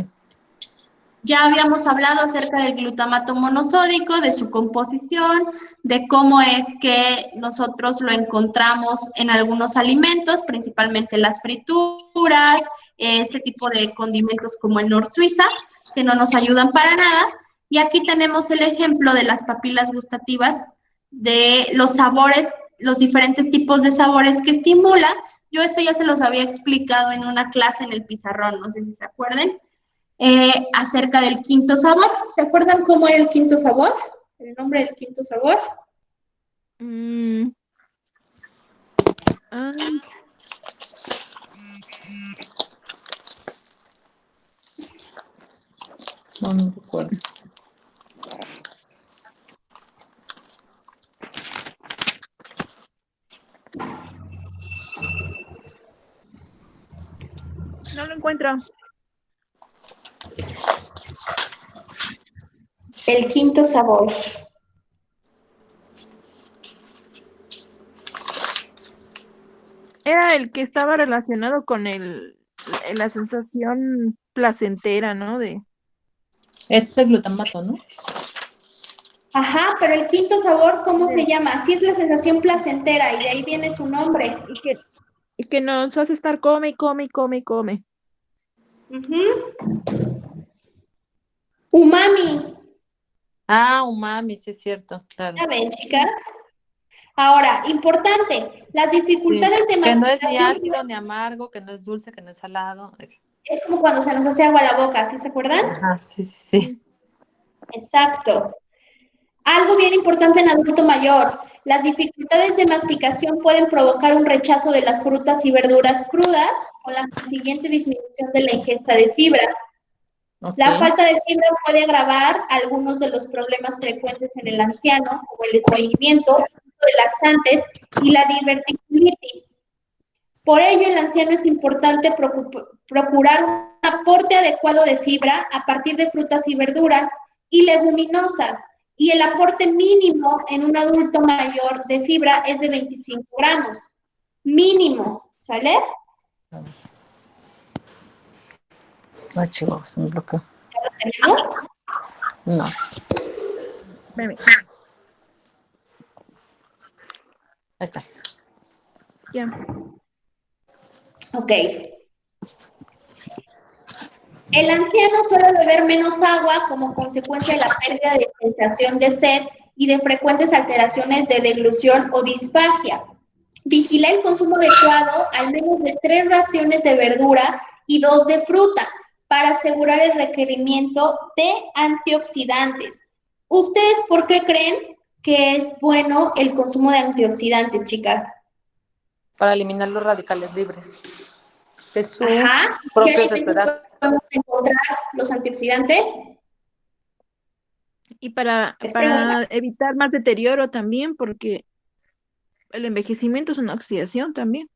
Ya habíamos hablado acerca del glutamato monosódico, de su composición, de cómo es que nosotros lo encontramos en algunos alimentos, principalmente las frituras, este tipo de condimentos como el Nor Suiza, que no nos ayudan para nada. Y aquí tenemos el ejemplo de las papilas gustativas, de los sabores, los diferentes tipos de sabores que estimula. Yo esto ya se los había explicado en una clase en el pizarrón, no sé si se acuerden. Acerca del quinto sabor. ¿Se acuerdan cómo era el quinto sabor? ¿El nombre del quinto sabor? No recuerdo. No lo encuentro. El quinto sabor. Era el que estaba relacionado con la sensación placentera, ¿no? Es el glutamato, ¿no? Ajá, pero el quinto sabor, ¿cómo se llama? Así es la sensación placentera y de ahí viene su nombre. Y que nos hace estar come, come, come, come. Umami. Ah, umami, sí es cierto, claro. ¿Ya ven, chicas? Ahora, importante, las dificultades de Que no es ni masticación ácido ni amargo, que no es dulce, que no es salado. es como cuando se nos hace agua a la boca, ¿sí se acuerdan? Ajá, sí, sí, sí. Exacto. Algo bien importante en adulto mayor, las dificultades de masticación pueden provocar un rechazo de las frutas y verduras crudas con la consiguiente disminución de la ingesta de fibra. Ok. La falta de fibra puede agravar algunos de los problemas frecuentes en el anciano, como el estreñimiento, el uso de laxantes y la diverticulitis. Por ello, en el anciano es importante procurar un aporte adecuado de fibra a partir de frutas y verduras y leguminosas, y el aporte mínimo en un adulto mayor de fibra es de 25 gramos. Mínimo, ¿sale? Ah, chicos, un bloqueo. ¿Ya lo tenemos? No. Ven. Ahí está. Ya. Ok. El anciano suele beber menos agua como consecuencia de la pérdida de sensación de sed y de frecuentes alteraciones de deglución o disfagia. Vigila el consumo adecuado, al menos de 3 raciones de verdura y 2 de fruta, para asegurar el requerimiento de antioxidantes. ¿Ustedes por qué creen que es bueno el consumo de antioxidantes, chicas? Para eliminar los radicales libres de su Ajá. ¿Qué propios de su alimentos edad. podemos encontrar los antioxidantes? Y para Es pregunta. evitar más deterioro también, porque el envejecimiento es una oxidación también.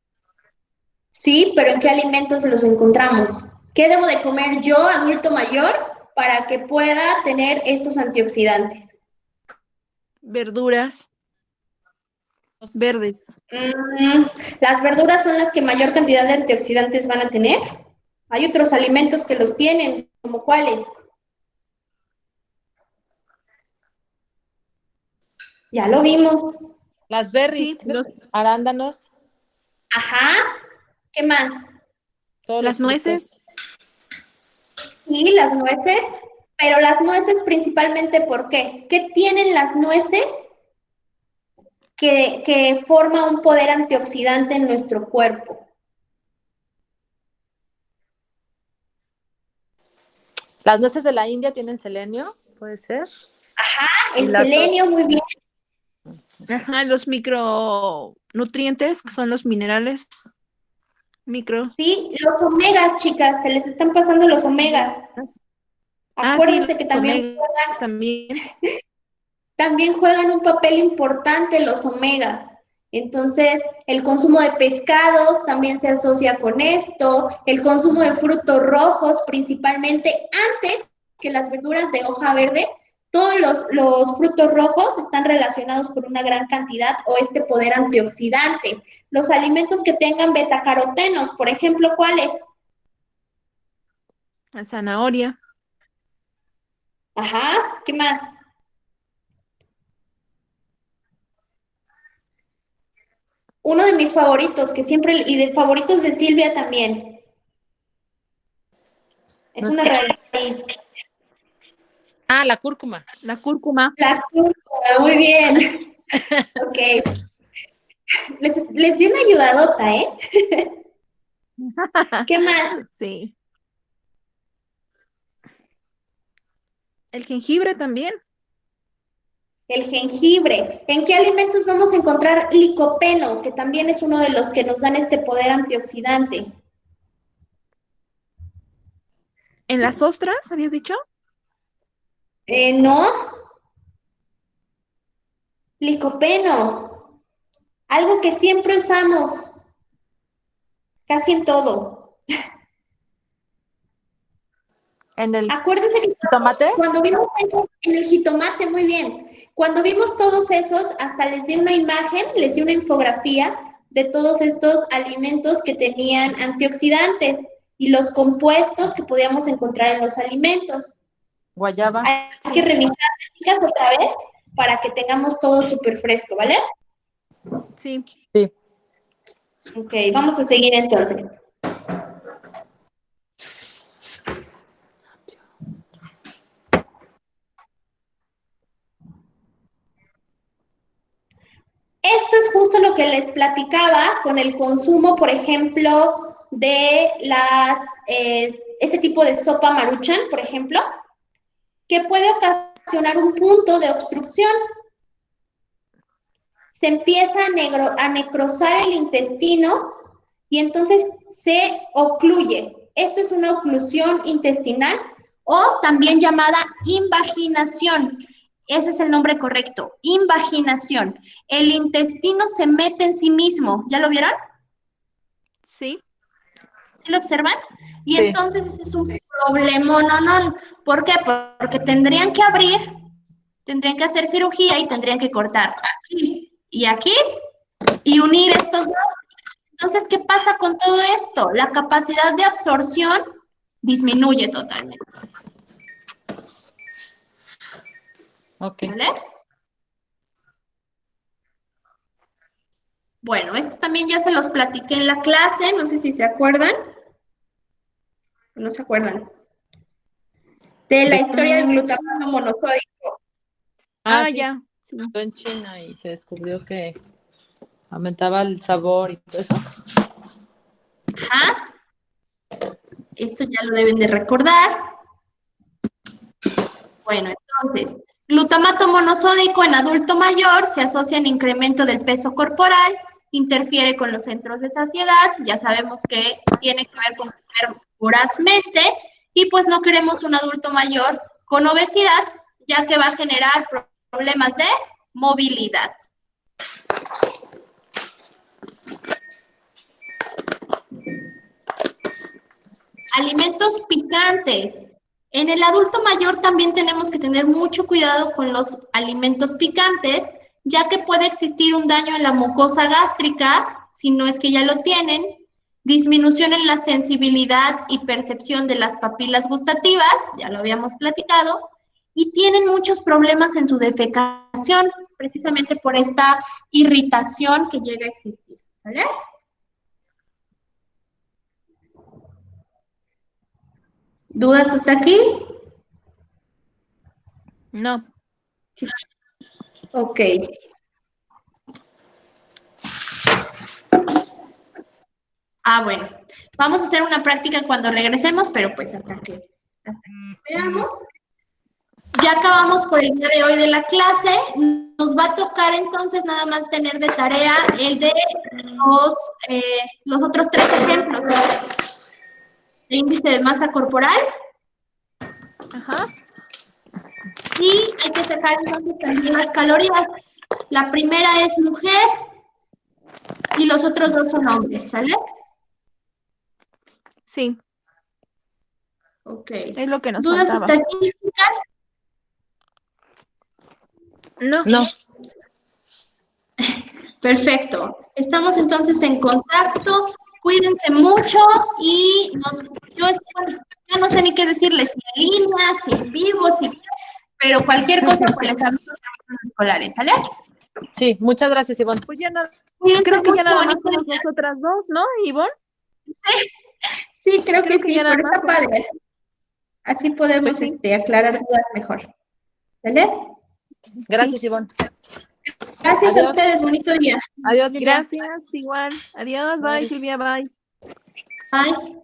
Sí, pero ¿en qué alimentos los encontramos? ¿Qué debo de comer yo, adulto mayor, para que pueda tener estos antioxidantes? Verduras verdes. ¿Las verduras son las que mayor cantidad de antioxidantes van a tener? Hay otros alimentos que los tienen, ¿como cuáles? Ya lo vimos. Las berries, Sí, arándanos, Ajá. ¿Qué más? todos los las frutos. nueces. Sí, las nueces, pero las nueces principalmente, ¿por qué? ¿Qué tienen las nueces que forma un poder antioxidante en nuestro cuerpo? Las nueces de la India tienen selenio, puede ser. Y El selenio, muy bien. Ajá, los micronutrientes, que son los minerales micro. Sí, los omegas, chicas, se les están pasando los omegas. Sí, Acuérdense que los omegas también. también juegan un papel importante los omegas. Entonces, el consumo de pescados también se asocia con esto, el consumo de frutos rojos, principalmente antes que las verduras de hoja verde, todos los frutos rojos están relacionados con una gran cantidad o este poder antioxidante. Los alimentos que tengan betacarotenos, por ejemplo, ¿cuáles? La zanahoria. Ajá, ¿qué más? Uno de mis favoritos, que siempre, y de favoritos de Silvia también, es ¿No es una qué? raíz. Ah, la cúrcuma. La cúrcuma. La cúrcuma, muy bien. Ok, les di una ayudadota, ¿eh? ¿Qué más? Sí. El jengibre también. El jengibre. ¿En qué alimentos vamos a encontrar licopeno, que también es uno de los que nos dan este poder antioxidante? En las ostras, ¿habías dicho? No, licopeno. Algo que siempre usamos, casi en todo. ¿En el Acuérdense que tomate? cuando vimos eso en el jitomate, muy bien. Cuando vimos todos esos, hasta les di una imagen, les di una infografía de todos estos alimentos que tenían antioxidantes y los compuestos que podíamos encontrar en los alimentos. Guayaba. Hay que revisar, chicas, otra vez para que tengamos todo súper fresco, ¿vale? Sí. Sí. Ok, vamos a seguir entonces. Esto es justo lo que les platicaba con el consumo, por ejemplo, de este tipo de sopa maruchan, por ejemplo, que puede ocasionar un punto de obstrucción. Se empieza a necrosar el intestino y entonces se ocluye. Esto es una oclusión intestinal o también llamada invaginación. Ese es el nombre correcto, invaginación. El intestino se mete en sí mismo. ¿Ya lo vieron? Sí. ¿Sí lo observan? Y Sí. entonces ese es un problemón, no. ¿Por qué? Porque tendrían que abrir, tendrían que hacer cirugía y tendrían que cortar aquí y aquí y unir estos dos. Entonces, ¿qué pasa con todo esto? La capacidad de absorción disminuye totalmente. Ok. ¿Vale? Bueno, esto también ya se los platiqué en la clase, no sé si se acuerdan. ¿No se acuerdan? De la historia del glutamato monosódico. Sí, ya. Sí. en China y se descubrió que aumentaba el sabor y todo eso. Ajá. Esto ya lo deben de recordar. Bueno, entonces, glutamato monosódico en adulto mayor se asocia en incremento del peso corporal, interfiere con los centros de saciedad, ya sabemos que tiene que ver con comer vorazmente y pues no queremos un adulto mayor con obesidad, ya que va a generar problemas de movilidad. Alimentos picantes. En el adulto mayor también tenemos que tener mucho cuidado con los alimentos picantes, ya que puede existir un daño en la mucosa gástrica, si no es que ya lo tienen, disminución en la sensibilidad y percepción de las papilas gustativas, ya lo habíamos platicado, y tienen muchos problemas en su defecación, precisamente por esta irritación que llega a existir. ¿Vale? ¿Dudas hasta aquí? No. Ok. Bueno. Vamos a hacer una práctica cuando regresemos, pero pues hasta que veamos. Ya acabamos por el día de hoy de la clase. Nos va a tocar entonces nada más tener de tarea el de los otros 3 ejemplos. El índice de masa corporal. Ajá. Y hay que sacar entonces también las calorías. La primera es mujer y los otros 2 son hombres, ¿sale? Sí, Ok. es lo que nos ¿Dudas faltaba. hasta aquí, chicas? No. Perfecto. Estamos entonces en contacto. Cuídense mucho y ya no sé ni qué decirles, si en línea, si en vivo, pero cualquier cosa pues les aviso en los escolares, ¿sale? Sí, muchas gracias, Ivonne. Pues ya nada. Cuídense Creo que mucho, ya nada más bonito somos día. nosotras dos, ¿no, Ivonne? Sí, creo que sí, ya nada pero más. está padre. Así podemos Pues sí. aclarar dudas mejor. ¿Vale? Gracias, Ivonne. Gracias a Adiós. ustedes, bonito día. Adiós, Lilia. Gracias, igual. Adiós, bye, Bye. Silvia, bye. Bye.